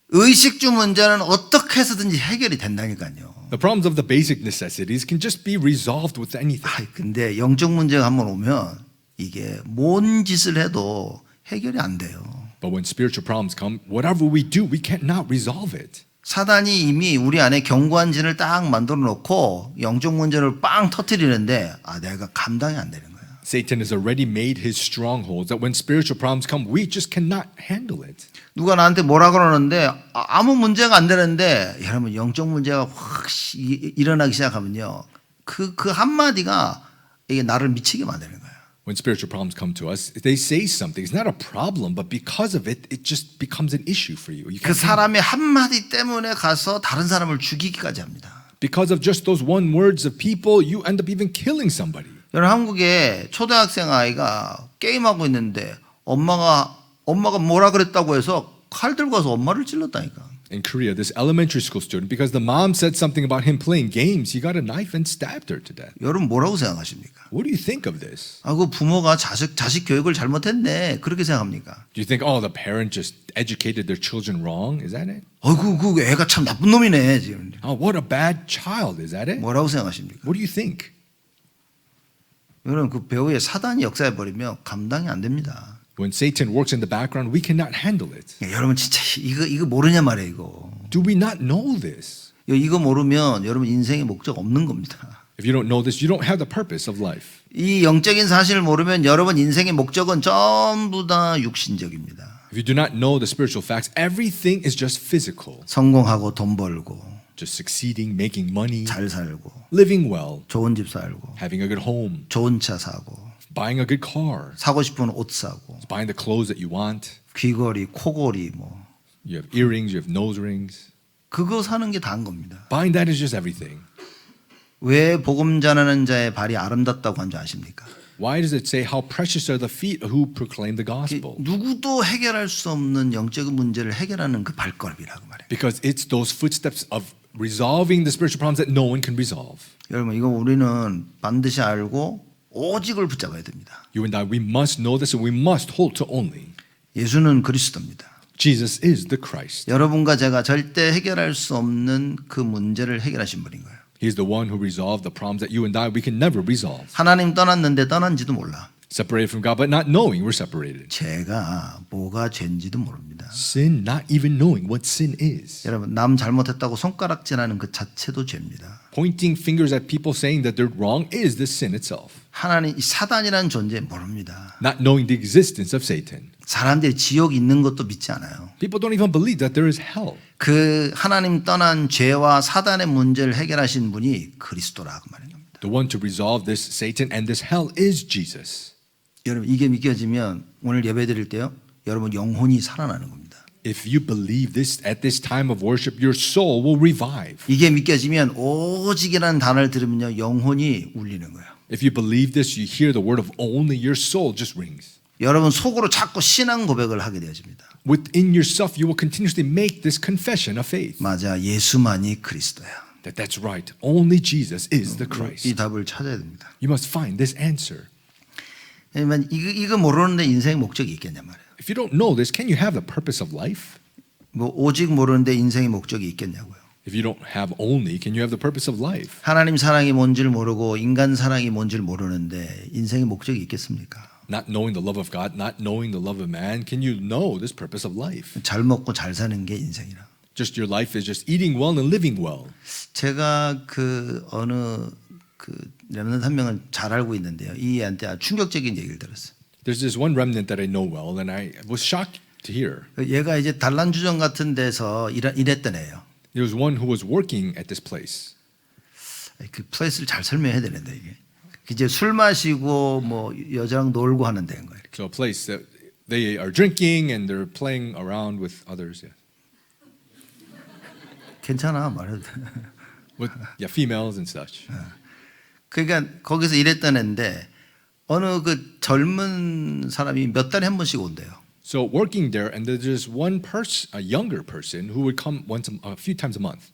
의식주 문제는 어떻게 해서든지 해결이 된다니까요. The problems of the basic necessities can just be resolved with anything. 근데 영적 문제가 한번 오면 이게 뭔 짓을 해도 해결이 안 돼요. But when spiritual problems come, whatever we do, we cannot resolve it. 사단이 이미 우리 안에 견고한 진을 딱 만들어 놓고 영적 문제를 빵 터뜨리는데 내가 감당이 안 되는 거예요. Satan has already made his strongholds that when spiritual problems come, we just cannot handle it. 누가 나한테 뭐라 그러는데 아무 문제가 안 되는데 여러분 영적 문제가 확 일어나기 시작하면요. 그 한마디가 이게 나를 미치게 만드는 거예요. When spiritual problems come to us, they say something. It's not a problem, but because of it, it just becomes an issue for you. 그 사람의 한마디 때문에 가서 다른 사람을 죽이기까지 합니다. Because of just those one words of people, you end up even killing somebody. 여러분 한국에 초등학생 아이가 게임하고 있는데 엄마가 뭐라 그랬다고 해서 칼 들고 와서 엄마를 찔렀다니까. in Korea, this elementary school student, because the mom said something about him playing games, he got a knife and stabbed her to death. 여러분 뭐라고 생각하십니까? What do you think of this? 아, 그 부모가 자식 교육을 잘못했네. 그렇게 생각합니까? Do you think, oh, the parent just educated their children wrong? Is that it? 그 애가 참 나쁜 놈이네. 지금. Oh, what a bad child. Is that it? 뭐라고 생각하십니까? What do you think? 여러분 그 배후에 사단이 역사해 버리면 감당이 안 됩니다. When Satan works in the background, we cannot handle it. 여러분 진짜 이거 모르냐 말이에요, 이거. Do we not know this? 이거 모르면 여러분 인생의 목적 없는 겁니다. If you don't know this, you don't have the purpose of life. 이 영적인 사실을 모르면 여러분 인생의 목적은 전부 다 육신적입니다. If you do not know the spiritual facts, everything is just physical. 성공하고 돈 벌고 Just succeeding, making money, 잘 살고 living well, 좋은 집 살고 having a good home, 좋은 차 사고 buying a good car, 사고 싶은 옷 사고 buying the clothes that you want. 귀걸이, 코걸이 뭐 You have earrings, you have nose rings. 그거 사는 게 다인 겁니다. Buying that is just everything. 왜 복음 전하는 자의 발이 아름답다고 한 줄 아십니까? Why does it say how precious are the feet who proclaim the gospel? 누구도 해결할 수 없는 영적인 문제를 해결하는 그 발걸음이라고 말해요. Because it's those footsteps of resolving the spiritual problems that no one can resolve. 여러분 이거 우리는 반드시 알고 오직을 붙잡아야 됩니다. You and I, we must know this and we must hold to only. 예수는 그리스도입니다. Jesus is the Christ. 여러분과 제가 절대 해결할 수 없는 그 문제를 해결하신 분인 거예요. He is the one who resolved the problems that you and I, we can never resolve. 하나님 떠났는데 떠난지도 몰라. Separated from God, but not knowing we're separated. 제가 뭐가 죄인지도 모릅니다. Sin, not even knowing what sin is. 여러분 남 잘못했다고 손가락질하는 그 자체도 죄입니다. Pointing fingers at people saying that they're wrong is the sin itself. 하나님 이 사단이라는 존재 모릅니다. Not knowing the existence of Satan. 사람들이 지옥 있는 것도 믿지 않아요. People don't even believe that there is hell. 그 하나님 떠난 죄와 사단의 문제를 해결하신 분이 그리스도라고 말하는 겁니다. The one to resolve this Satan and this hell is Jesus. 여러분 이게 믿겨지면 오늘 예배드릴 때요. 여러분 영혼이 살아나는 겁니다. If you believe this at this time of worship, your soul will revive. 이게 믿겨지면 오직이라는 단어를 들으면요. 영혼이 울리는 거예요. If you believe this, you hear the word of only, your soul just rings. 여러분 속으로 자꾸 신앙 고백을 하게 되어집니다. Within yourself, you will continuously make this confession of faith. 맞아, 예수만이 그리스도야. That's right. Only Jesus is the 이 Christ. 답을 찾아야 됩니다. You must find this answer. 왜냐면 이거 모르는데 인생의 목적이 있겠냐 말이에요. If you don't know this, can you have the purpose of life? 뭐 오직 모르는데 인생의 목적이 있겠냐고요. If you don't have only, can you have the purpose of life? 하나님 사랑이 뭔지를 모르고 인간 사랑이 뭔지를 모르는데 인생의 목적이 있겠습니까? Not knowing the love of God, not knowing the love of man, can you know this purpose of life? 잘 먹고 잘 사는 게 인생이라. Just your life is just eating well and living well. 제가 그 어느 그 렘넌트 한 명은 잘 알고 있는데요. 이 애한테 아주 충격적인 얘기를 들었어요. There's this one remnant that I know well, and I was shocked to hear. 얘가 이제 단란주점 같은 데서 일했던 애예요. There was one who was working at this place. 그 플레이스를 잘 설명해야 되는데 이게 이제 술 마시고 뭐 여자랑 놀고 하는 데인 거예요. So a place that they are drinking and they're playing around with others. Yeah. 괜찮아 말해도. With females and such. 그러니까 거기서 일했던 애인데 어느 그 젊은 사람이 몇 달에 한 번씩 온대요. So working there, and there's just one person, a younger person, who would come a few times a month.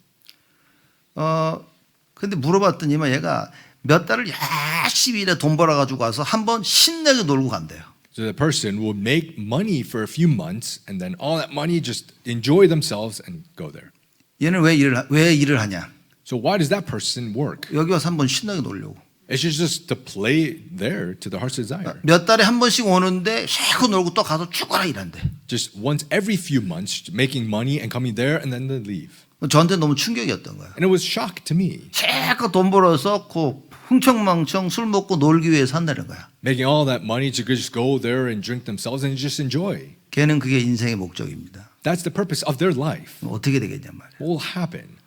근데 물어봤더니만 얘가 몇 달을 열심히 일해 돈 벌어가지고 와서 한 번 신나게 놀고 간대요. So the person would make money for a few months, and then all that money just enjoy themselves and go there. 얘는 왜 일을 하냐? So why does that person work? 여기 와서 한 번 신나게 놀려고. It's just to play there to the heart's desire. 몇 달에 한 번씩 오는데 실컷 놀고 또 가서 죽어라 일한대. Just once every few months, making money and coming there, and then they leave. 저한테 너무 충격이었던 거예요. And it was shock to me. 실컷 돈 벌어서 그 흥청망청 술 먹고 놀기 위해서 한다는 거야. Making all that money to just go there and drink themselves and just enjoy. 걔는 그게 인생의 목적입니다. That's the purpose of their life. 어떻게 되겠냐 말이야. What will happen?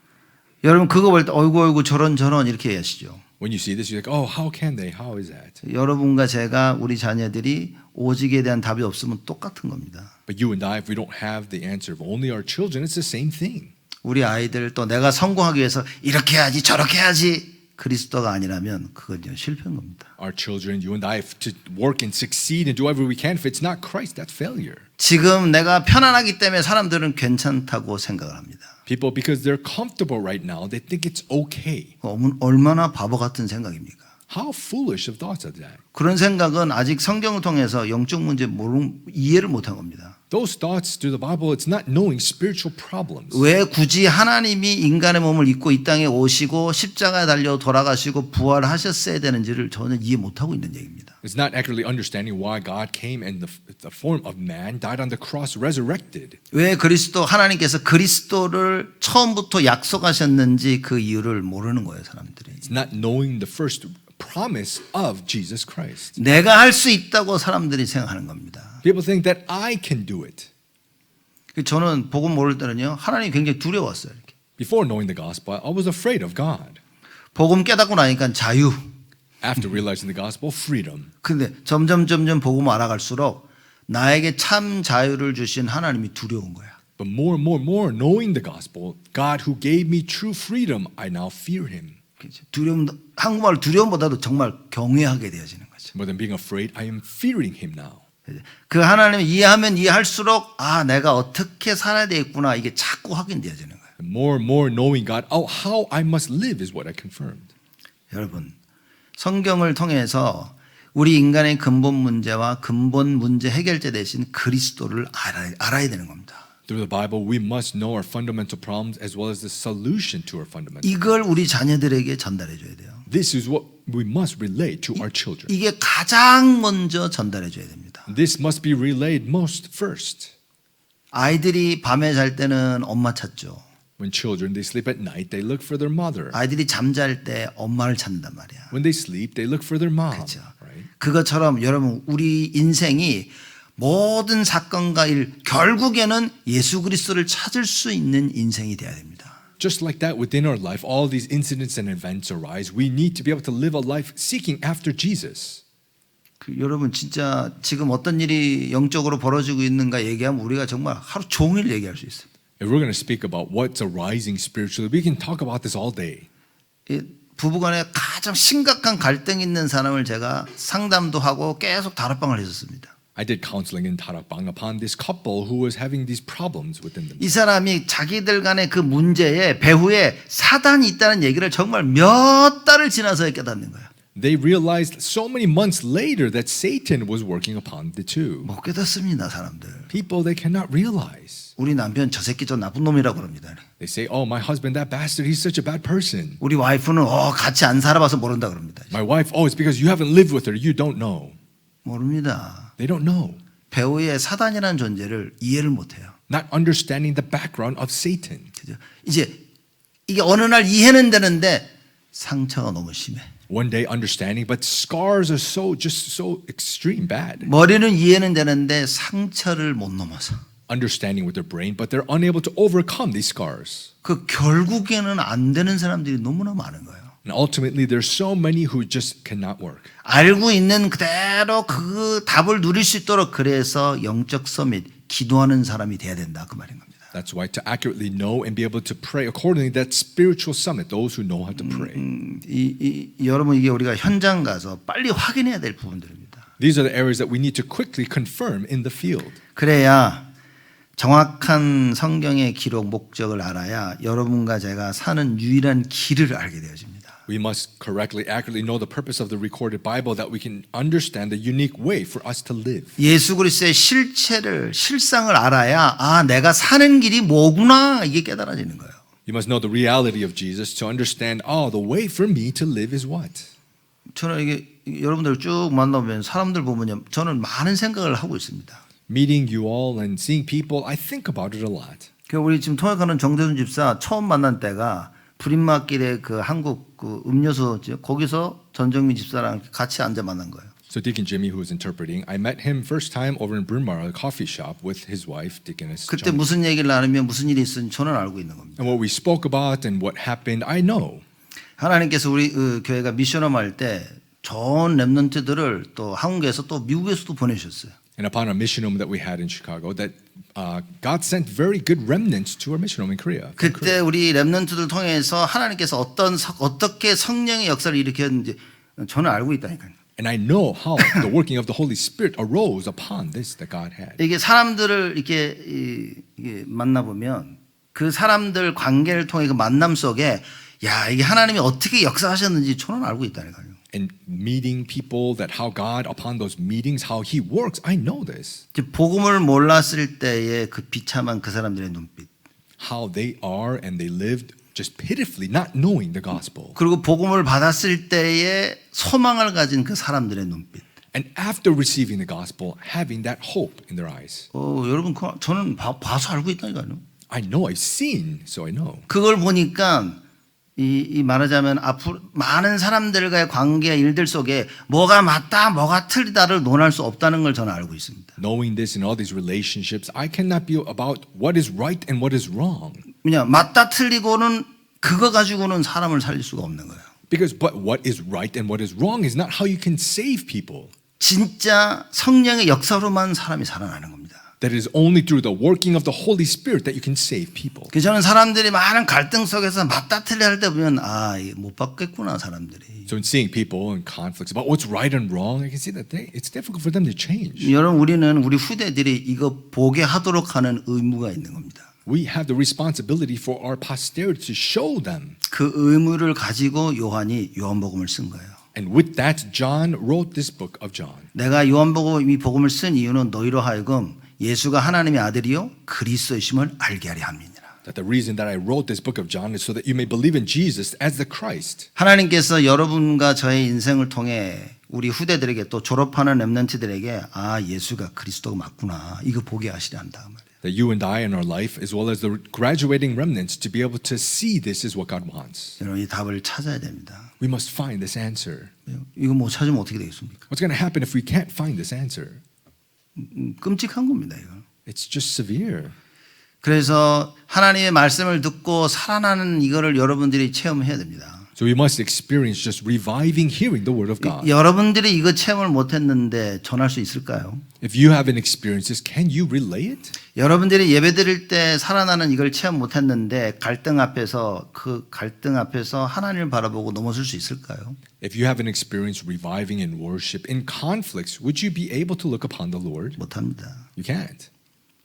여러분 그거 볼 때 어이구 저런 이렇게 얘기하시죠. When you see this, you're like, oh, how can they? How is that? 여러분과 제가 우리 자녀들이 오직에 대한 답이 없으면 똑같은 겁니다. But you and I, if we don't have the answer of only our children, it's the same thing. 우리 아이들 또 내가 성공하기 위해서 이렇게 해야지 저렇게 해야지 그리스도가 아니라면 그건 실패인 겁니다. Our children, you and I, have to work and succeed and do whatever we can. If it's not Christ, that's failure. 지금 내가 편안하기 때문에 사람들은 괜찮다고 생각을 합니다. People, because they're comfortable right now, they think it's okay. 얼마나 바보 같은 생각입니까? How foolish of thoughts are that? 그런 생각은 아직 성경을 통해서 영적 문제 이해를 못한 겁니다. Those thoughts through the Bible, it's not knowing spiritual problems. 왜 굳이 하나님이 인간의 몸을 입고 이 땅에 오시고 십자가에 달려 돌아가시고 부활하셨어야 되는지를 저는 이해 못하고 있는 얘기입니다. It's not accurately understanding why God came in the form of man, died on the cross, resurrected. 왜 하나님께서 그리스도를 처음부터 약속하셨는지 그 이유를 모르는 거예요, 사람들이. It's not knowing the first promise of Jesus Christ. 내가 할 수 있다고 사람들이 생각하는 겁니다. People think that I can do it. 저는 복음 모를 때는요, 하나님이 굉장히 두려웠어요. 이렇게. Before knowing the gospel, I was afraid of God. 복음 깨닫고 나니까 자유. After realizing the gospel, freedom. 근데 점점 복음 알아갈수록 나에게 참 자유를 주신 하나님이 두려운 거야. But more knowing the gospel, God who gave me true freedom, I now fear him. 한국말 두려움보다도 정말 경외하게 되어지는 거죠. More than being afraid, I am fearing him now. 그 하나님을 이해하면 이해할수록 내가 어떻게 살아야 되겠구나 이게 자꾸 확인되어지는 거예요. More knowing God, how I must live is what I confirmed. 여러분, 성경을 통해서 우리 인간의 근본 문제와 근본 문제 해결자 대신 그리스도를 알아야 되는 겁니다. Through the Bible, we must know our fundamental problems as well as the solution to our fundamental. 이걸 우리 자녀들에게 전달해 줘야 돼요. This is what we must relay to our children. 이게 가장 먼저 전달해 줘야 됩니다. This must be relayed most first. 아이들이 밤에 잘 때는 엄마 찾죠. When children, they sleep at night, they look for their mother. 아이들이 잠잘 때 엄마를 찾는단 말이야. When they sleep, they look for their mom. 그렇죠. Right? 그것처럼 여러분 우리 인생이 모든 사건과 일 결국에는 예수 그리스도를 찾을 수 있는 인생이 돼야 됩니다. Just like that, within our life, all these incidents and events arise. We need to be able to live a life seeking after Jesus. 여러분 진짜 지금 어떤 일이 영적으로 벌어지고 있는가 얘기하면 우리가 정말 하루 종일 얘기할 수 있어요. If we're going to speak about what's arising spiritually, we can talk about this all day. 부부간에 가장 심각한 갈등이 있는 사람을 제가 상담도 하고 계속 다락방을 했었습니다. I did counseling in Tarakbang upon this couple who was having these problems within them. 이 사람이 자기들 간의 그 문제에 배후에 사단이 있다는 얘기를 정말 몇 달을 지나서 깨닫는 거예요. They realized so many months later that Satan was working upon the two. 못 깨닫습니다, 사람들. People they cannot realize. 우리 남편 저 새끼 저 나쁜 놈이라고 그럽니다. They say, "Oh, my husband, that bastard, he's such a bad person." 우리 와이프는 같이 안 살아봐서 모른다 그럽니다. My wife, "Oh, it's because you haven't lived with her, you don't know." 모릅니다. They don't know. 배후에 사단이라는 존재를 이해를 못해요. Not understanding the background of Satan. 그죠? 이제 이게 어느 날 이해는 되는데 상처가 너무 심해. One day understanding, but scars are just so extreme bad. 머리는 이해는 되는데 상처를 못 넘어서. Understanding with their brain, but they're unable to overcome these scars. 그 결국에는 안 되는 사람들이 너무나 많은 거예요. And ultimately, there's so many who just cannot work. 알고 있는 그대로 그 답을 누릴 수 있도록 그래서 영적 서밋, 기도하는 사람이 돼야 된다 그 말인 겁니다. That's why to accurately know and be able to pray accordingly, that spiritual summit, those who know how to pray. 여러분 이게 우리가 현장 가서 빨리 확인해야 될 부분들입니다. These are the areas that we need to quickly confirm in the field. 그래야 정확한 성경의 기록 목적을 알아야 여러분과 제가 사는 유일한 길을 알게 되어집니다. We must correctly, accurately know the purpose of the recorded Bible that we can understand the unique way for us to live. 예수 그리스도의 실상을 알아야 내가 사는 길이 뭐구나 이게 깨달아지는 거예요. You must know the reality of Jesus to understand, the way for me to live is what? 저는 이게 여러분들 쭉 만나보면 사람들 보면요, 저는 많은 생각을 하고 있습니다. Meeting you all and seeing people, I think about it a lot. 우리 지금 통역하는 정대순 집사 처음 만난 때가 불임마길에 그 한국 그 음료수 거기서 전정민 집사랑 같이 앉아 만난 거예요. So Deacon Jimmy, who was interpreting, I met him first time over in Bryn Mawr, a coffee shop, with his wife, Deaconess. 그때 무슨 얘기를 나누면 무슨 일이 있었는지 저는 알고 있는 겁니다. And what we spoke about and what happened, I know. 하나님께서 우리 교회가 미션홈 할 때 전 렘넌트들을 또 한국에서 또 미국에서도 보내주셨어요. And upon our mission home that we had in Chicago, that God sent very good remnants to our mission home in Korea. 그때 우리 렘넌트들 통해서 하나님께서 어떻게 성령의 역사를 일으켰는지 저는 알고 있다니까요. And I know how the working of the Holy Spirit arose upon this that God had. 이게 사람들을 이게 만나보면 그 사람들 관계를 통해 그 만남 속에 야 이게 하나님이 어떻게 역사하셨는지 저는 알고 있다니까요. And meeting people, that how God upon those meetings, how He works, I know this. 복음을 몰랐을 때의 그 비참한 그 사람들의 눈빛. How they are and they lived just pitifully, not knowing the gospel. 그리고 복음을 받았을 때의 소망을 가진 그 사람들의 눈빛. And after receiving the gospel, having that hope in their eyes. 여러분 저는 봐서 알고 있다니까요. I know, I've seen, so I know. 그걸 보니까 이 말하자면 앞으로 많은 사람들과의 관계 일들 속에 뭐가 맞다, 뭐가 틀리다를 논할 수 없다는 걸 저는 알고 있습니다. Knowing this in all these relationships, I cannot be about what is right and what is wrong. 그냥 맞다 틀리고는 그거 가지고는 사람을 살릴 수가 없는 거예요. Because but what is right and what is wrong is not how you can save people. 진짜 성령의 역사로만 사람이 살아나는 겁니다. That is only through the working of the Holy Spirit that you can save people. 그 저는 사람들이 많은 갈등 속에서 맞다 틀려 할 때 보면 못 받겠구나 사람들이. So in seeing people in conflicts about what's right and wrong, I can see that it's difficult for them to change. 여러분 우리는 우리 후대들이 이거 보게 하도록 하는 의무가 있는 겁니다. We have the responsibility for our posterity to show them. 그 의무를 가지고 요한이 요한복음을 쓴 거예요. And with that, John wrote this book of John. 내가 요한복음 이 복음을 쓴 이유는 너희로 하여금 예수가 하나님의 아들이요 그리스도이심을 알게 하려 함이니라. That the reason that I wrote this book of John is so that you may believe in Jesus as the Christ. 하나님께서 여러분과 저의 인생을 통해 우리 후대들에게 또 졸업하는 렘넌트들에게 예수가 그리스도가 맞구나 이거 보게 하시려 한다 말이에요. That you and I in our life, as well as the graduating remnants, to be able to see this is what God wants. 여러분 이 답을 찾아야 됩니다. We must find this answer. 이거 못 찾으면 어떻게 되겠습니까? What's going to happen if we can't find this answer? 끔찍한 겁니다 이거. It's just severe. 그래서 하나님의 말씀을 듣고 살아나는 이거를 여러분들이 체험해야 됩니다. So we must experience just reviving hearing the word of God. 여러분들이 이거 체험을 못했는데 전할 수 있을까요? If you haven't experienced this, can you relay it? 여러분들이 예배드릴 때 살아나는 이걸 체험 못했는데 갈등 앞에서 하나님을 바라보고 넘어설 수 있을까요? If you haven't experienced reviving in worship, in conflicts, would you be able to look upon the Lord? 못합니다. You can't.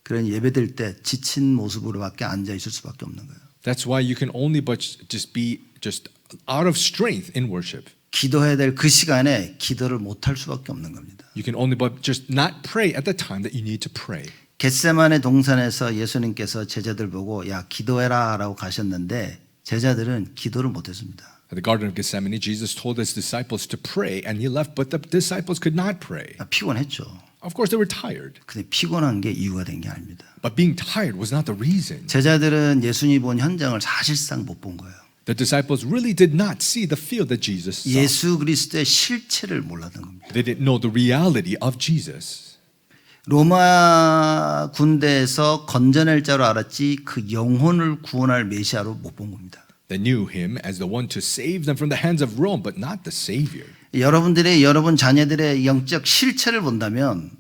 그런 예배드릴 때 지친 모습으로밖에 앉아 있을 수밖에 없는 거예요. That's why you can only but just be just out of strength in worship. 기도해야 될 그 시간에 기도를 못할 수밖에 없는 겁니다. You can only but just not pray at the time that you need to pray. 겟세마네 동산에서 예수님께서 제자들 보고 야 기도해라라고 가셨는데 제자들은 기도를 못했습니다. At the Garden of Gethsemane, Jesus told his disciples to pray, and he left, but the disciples could not pray. 피곤했죠. Of course, they were tired. 근데 피곤한 게 이유가 된 게 아닙니다. But being tired was not the reason. 제자들은 예수님이 본 현장을 사실상 못 본 거예요. The disciples really did not see the field that Jesus saw. 예수 그리스도의 실체를 몰랐던 겁니다. They didn't know the reality of Jesus. 로마 군대에서 건져낼 자로 알았지 그 영혼을 구원할 메시아로 못 본 겁니다. They knew him as the one to save them from the hands of Rome, but not the Savior. 여러분 자녀들의 영적 실체를 본다면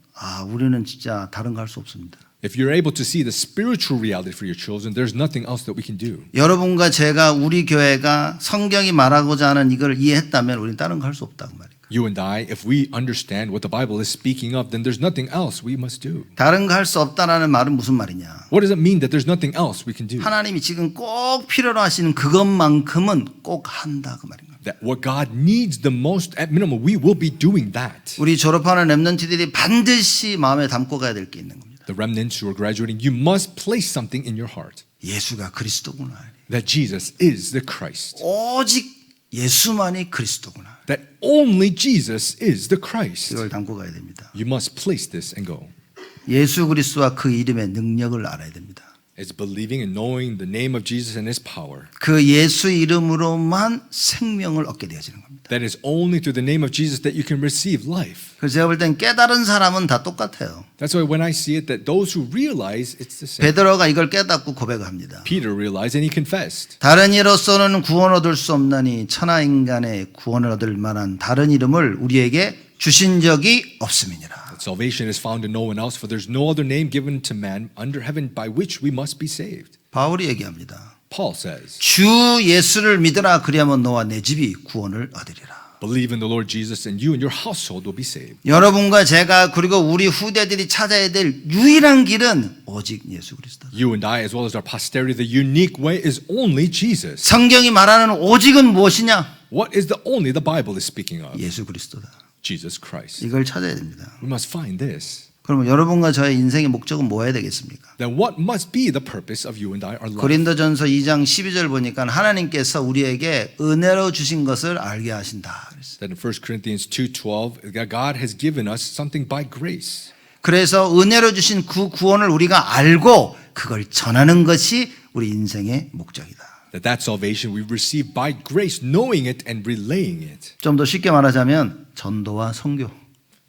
우리는 진짜 다른 거 할 수 없습니다. If you're able to see the spiritual reality for your children, there's nothing else that we can do. 여러분과 제가 우리 교회가 성경이 말하고자 하는 이걸 이해했다면 우리는 다른 거 할 수 없다고 말이에요. You and I, if we understand what the Bible is speaking of, then there's nothing else we must do. 다른 거 할 수 없다라는 말은 무슨 말이냐? What does it mean that there's nothing else we can do? 하나님이 지금 꼭 필요로 하시는 그것만큼은 꼭 한다 그 말인 겁니다. That what God needs the most, at minimum, we will be doing that. 우리 졸업하는 렘넌트들이 반드시 마음에 담고 가야 될 게 있는 겁니다. The remnants who are graduating, you must place something in your heart. 예수가 그리스도구나. That Jesus is the Christ. 오직 예수만이 그리스도구나. That only Jesus is the Christ. 이걸 담고 가야 됩니다. You must place this and go. 예수 그리스도와 그 이름의 능력을 알아야 됩니다. It's believing and knowing the name of Jesus and His power. 그 예수 이름으로만 생명을 얻게 되어지는 겁니다. That is only through the name of Jesus that you can receive life. 그래서 제가 볼 땐 깨달은 사람은 다 똑같아요. That's why when I see it, that those who realize it's the same. 베드로가 이걸 깨닫고 고백합니다. Peter realized and he confessed. 다른 이로서는 구원 얻을 수 없나니 천하 인간의 구원을 얻을 만한 다른 이름을 우리에게 주신 적이 없음이니라. Salvation is found in no one else, for there's no other name given to man under heaven by which we must be saved. 바울이 얘기합니다. Paul says, 주 예수를 믿으라 그리하면 너와 내 집이 구원을 얻으리라. believe in the Lord Jesus and you and your household will be saved. 여러분과 제가 그리고 우리 후대들이 찾아야 될 유일한 길은 오직 예수 그리스도. You and I, as well as our posterity, the unique way is only Jesus. 성경이 말하는 오직은 무엇이냐? What is the only the Bible is speaking of? 예수 그리스도다. Jesus Christ. 이걸 찾아야 됩니다. We must find this. 그러면 여러분과 저의 인생의 목적은 뭐여야 되겠습니까? Then what must be the purpose of you and I, our life? 고린도전서 2장 12절 보니까 하나님께서 우리에게 은혜로 주신 것을 알게 하신다. 그랬어요. That in 1 Corinthians 2:12, God has given us something by grace. 그래서 은혜로 주신 그 구원을 우리가 알고 그걸 전하는 것이 우리 인생의 목적이다. That salvation we receive by grace, knowing it and relaying it. 좀 더 쉽게 말하자면 전도와 선교.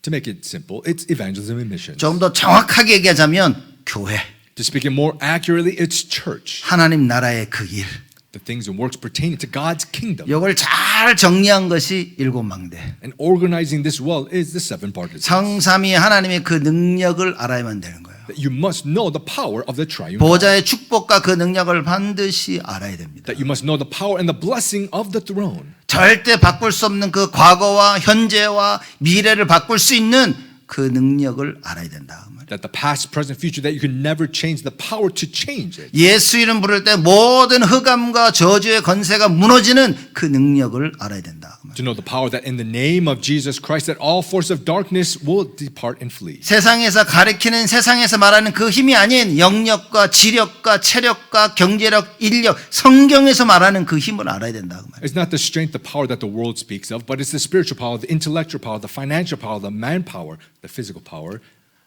To make it simple, it's evangelism and missions. 좀 더 정확하게 얘기하자면 교회. To speak it more accurately, it's church. 하나님 나라의 그 일. The things and works pertaining to God's kingdom. 이걸 잘 정리한 것이 일곱 망대. And organizing this well is the seven parts. 성삼위 하나님의 그 능력을 알아야만 되는 거예요. That you must know the power of the triune God. 보좌의 축복과 그 능력을 반드시 알아야 됩니다. That you must know the power and the blessing of the throne. 절대 바꿀 수 없는 그 과거와 현재와 미래를 바꿀 수 있는 그 능력을 알아야 된다. That the past, present, future, that you can never change, the power to change it. 예수 이름 부를 때 모든 흑암과 저주의 권세가 무너지는 그 능력을 알아야 된다. To know the power that in the name of Jesus Christ, that all force of darkness will depart and flee. 세상에서 가리키는 세상에서 말하는 그 힘이 아닌 영력과 지력과 체력과 경제력, 인력, 성경에서 말하는 그 힘을 알아야 된다. It's not the strength, the power that the world speaks of, but it's the spiritual power, the intellectual power, the financial power, the manpower, the physical power.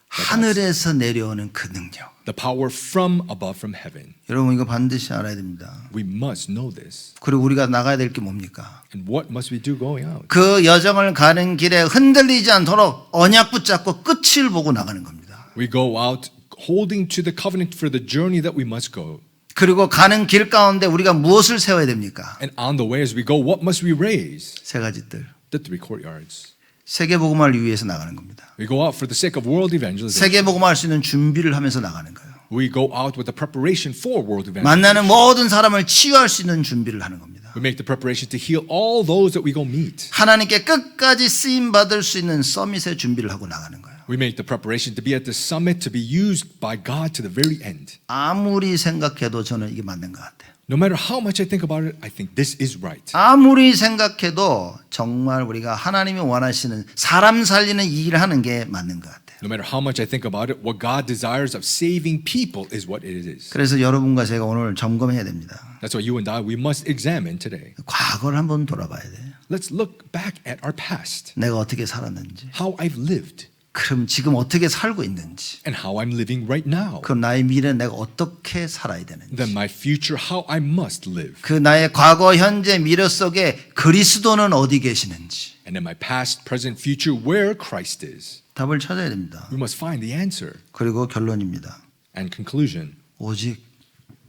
하늘에서 내려오는 그 능력. The power from above, from heaven. 여러분 이거 반드시 알아야 됩니다. We must know this. 그리고 우리가 나가야 될 게 뭡니까? And what must we do going out? 그 여정을 가는 길에 흔들리지 않도록 언약 붙잡고 끝을 보고 나가는 겁니다. We go out holding to the covenant for the journey that we must go. 그리고 가는 길 가운데 우리가 무엇을 세워야 됩니까? And on the way as we go, what must we raise? 세 가지 뜰. The three courtyards. 세계 복음화를 위해서 나가는 겁니다. We go out for the sake of world evangelization. 세계 복음화할 수 있는 준비를 하면서 나가는 거예요. We go out with the preparation for world evangelization. 만나는 모든 사람을 치유할 수 있는 준비를 하는 겁니다. We make the preparation to heal all those that we go meet. 하나님께 끝까지 쓰임 받을 수 있는 서밋의 준비를 하고 나가는 거예요. We make the preparation to be at the summit, to be used by God to the very end. 아무리 생각해도 저는 이게 맞는 것 같아요. No matter how much I think about it, I think this is right. 아무리 생각해도 정말 우리가 하나님이 원하시는 사람 살리는 이 일을 하는 게 맞는 것 같아요. No matter how much I think about it, what God desires of saving people is what it is. 그래서 여러분과 제가 오늘 점검해야 됩니다. That's why you and I, we must examine today. 과거를 한번 돌아봐야 돼요. Let's look back at our past, 내가 어떻게 살았는지, how I've lived, 그럼 지금 어떻게 살고 있는지, and how I'm living right now. 그럼 나의 미래는 내가 어떻게 살아야 되는지, Then my future, how I must live. 그 나의 과거, 현재, 미래 속에 그리스도는 어디 계시는지 And in my past, present, future, where Christ is. 답을 찾아야 됩니다. We must find the answer. 그리고 결론입니다. And conclusion, 오직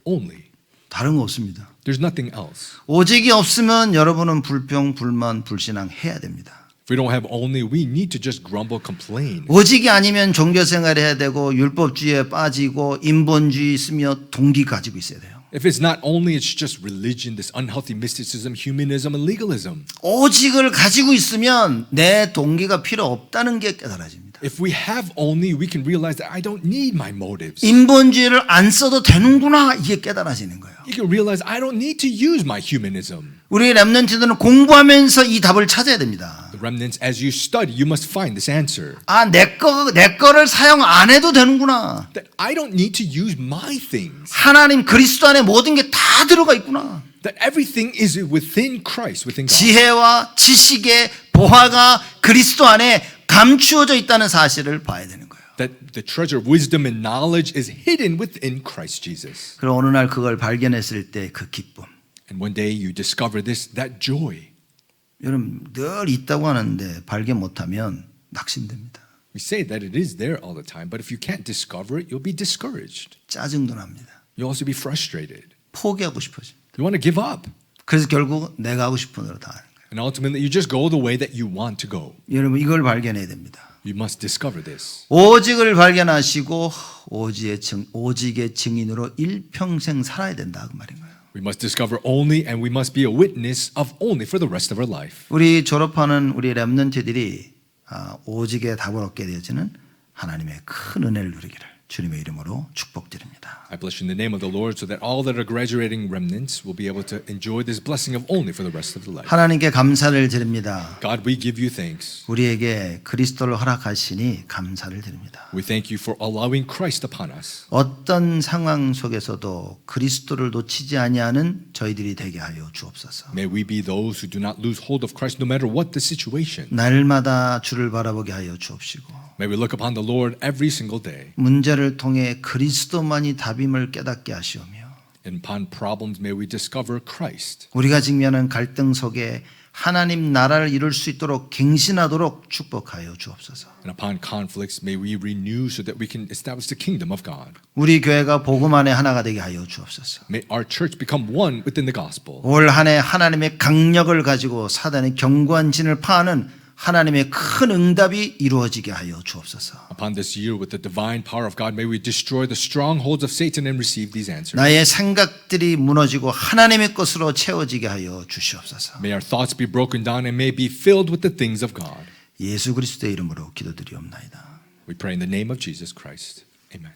only. 다른 거 없습니다. There's nothing else. 오직이 없으면 여러분은 불평, 불만, 불신앙 해야 됩니다. If we don't have only, we need to just grumble, complain. 오직이 아니면 종교생활 해야 되고 율법주의에 빠지고 인본주의 쓰며 동기 가지고 있어야 돼요. If it's not only, it's just religion, this unhealthy mysticism, humanism, and legalism. 오직을 가지고 있으면 내 동기가 필요 없다는 게 깨달아집니다. If we have only, we can realize that I don't need my motives. 인본주의를 안 써도 되는구나 이게 깨달아지는 거예요. You can realize I don't need to use my humanism. 우리 렘넌트들은 공부하면서 이 답을 찾아야 됩니다. The remnants, as you study, you must find this answer. 아, 내 거를 사용 안 해도 되는구나. That I don't need to use my things. 하나님 그리스도 안에 모든 게 다 들어가 있구나. That everything is within Christ, within God. 지혜와 지식의 보화가 그리스도 안에 감추어져 있다는 사실을 봐야 되는 거예요. That the treasure of wisdom and knowledge is hidden within Christ Jesus. 그리고 어느 날 그걸 발견했을 때 그 기쁨. And one day you discover this, that joy. 여러분 늘 있다고 하는데 발견 못하면 낙심됩니다. We say that it is there all the time, but if you can't discover it, you'll be discouraged. 짜증도 납니다. You'll also be frustrated. 포기하고 싶어집니다. You want to give up. 그래서 결국 내가 하고 싶은 대로 다 하는 거예요. And ultimately, you just go the way that you want to go. 여러분 이걸 발견해야 됩니다. You must discover this. 오직을 발견하시고 오직의 증인으로 일평생 살아야 된다 그 말인 거예요. We must discover only and we must be a witness of only for the rest of our life. 우리 졸업하는 우리 렘넌트들이 오직의 답을 얻게 되어지는 하나님의 큰 은혜를 누리기를 주님의 이름으로 축복드립니다. I bless you in the name of the Lord so that all that are graduating remnants will be able to enjoy this blessing of only for the rest of their life. 하나님께 감사를 드립니다. God, we give you thanks. 우리에게 그리스도를 허락하시니 감사를 드립니다. We thank you for allowing Christ upon us. 어떤 상황 속에서도 그리스도를 놓치지 아니하는 저희들이 되게 하여 주옵소서. May we be those who do not lose hold of Christ no matter what the situation. 날마다 주를 바라보게 하여 주옵시고 May we look upon the Lord every single day. 문제를 통해 그리스도만이 답임을 깨닫게 하시오며 And upon problems, may we discover Christ. 우리가 직면한 갈등 속에 하나님 나라를 이룰 수 있도록 갱신하도록 축복하여 주옵소서. And upon conflicts, may we renew so that we can establish the kingdom of God. 우리 교회가 복음 안에 하나가 되게 하여 주옵소서. May our church become one within the gospel. 올 한 해 하나님의 강력을 가지고 사단의 견고한 진을 파하는 하나님의 큰 응답이 이루어지게 하여 주옵소서. Upon this year, with the divine power of God, may we destroy the strongholds of Satan and receive these answers. 나의 생각들이 무너지고 하나님의 것으로 채워지게 하여 주시옵소서. May our thoughts be broken down and may be filled with the things of God. 예수 그리스도의 이름으로 기도드리옵나이다. We pray in the name of Jesus Christ. Amen.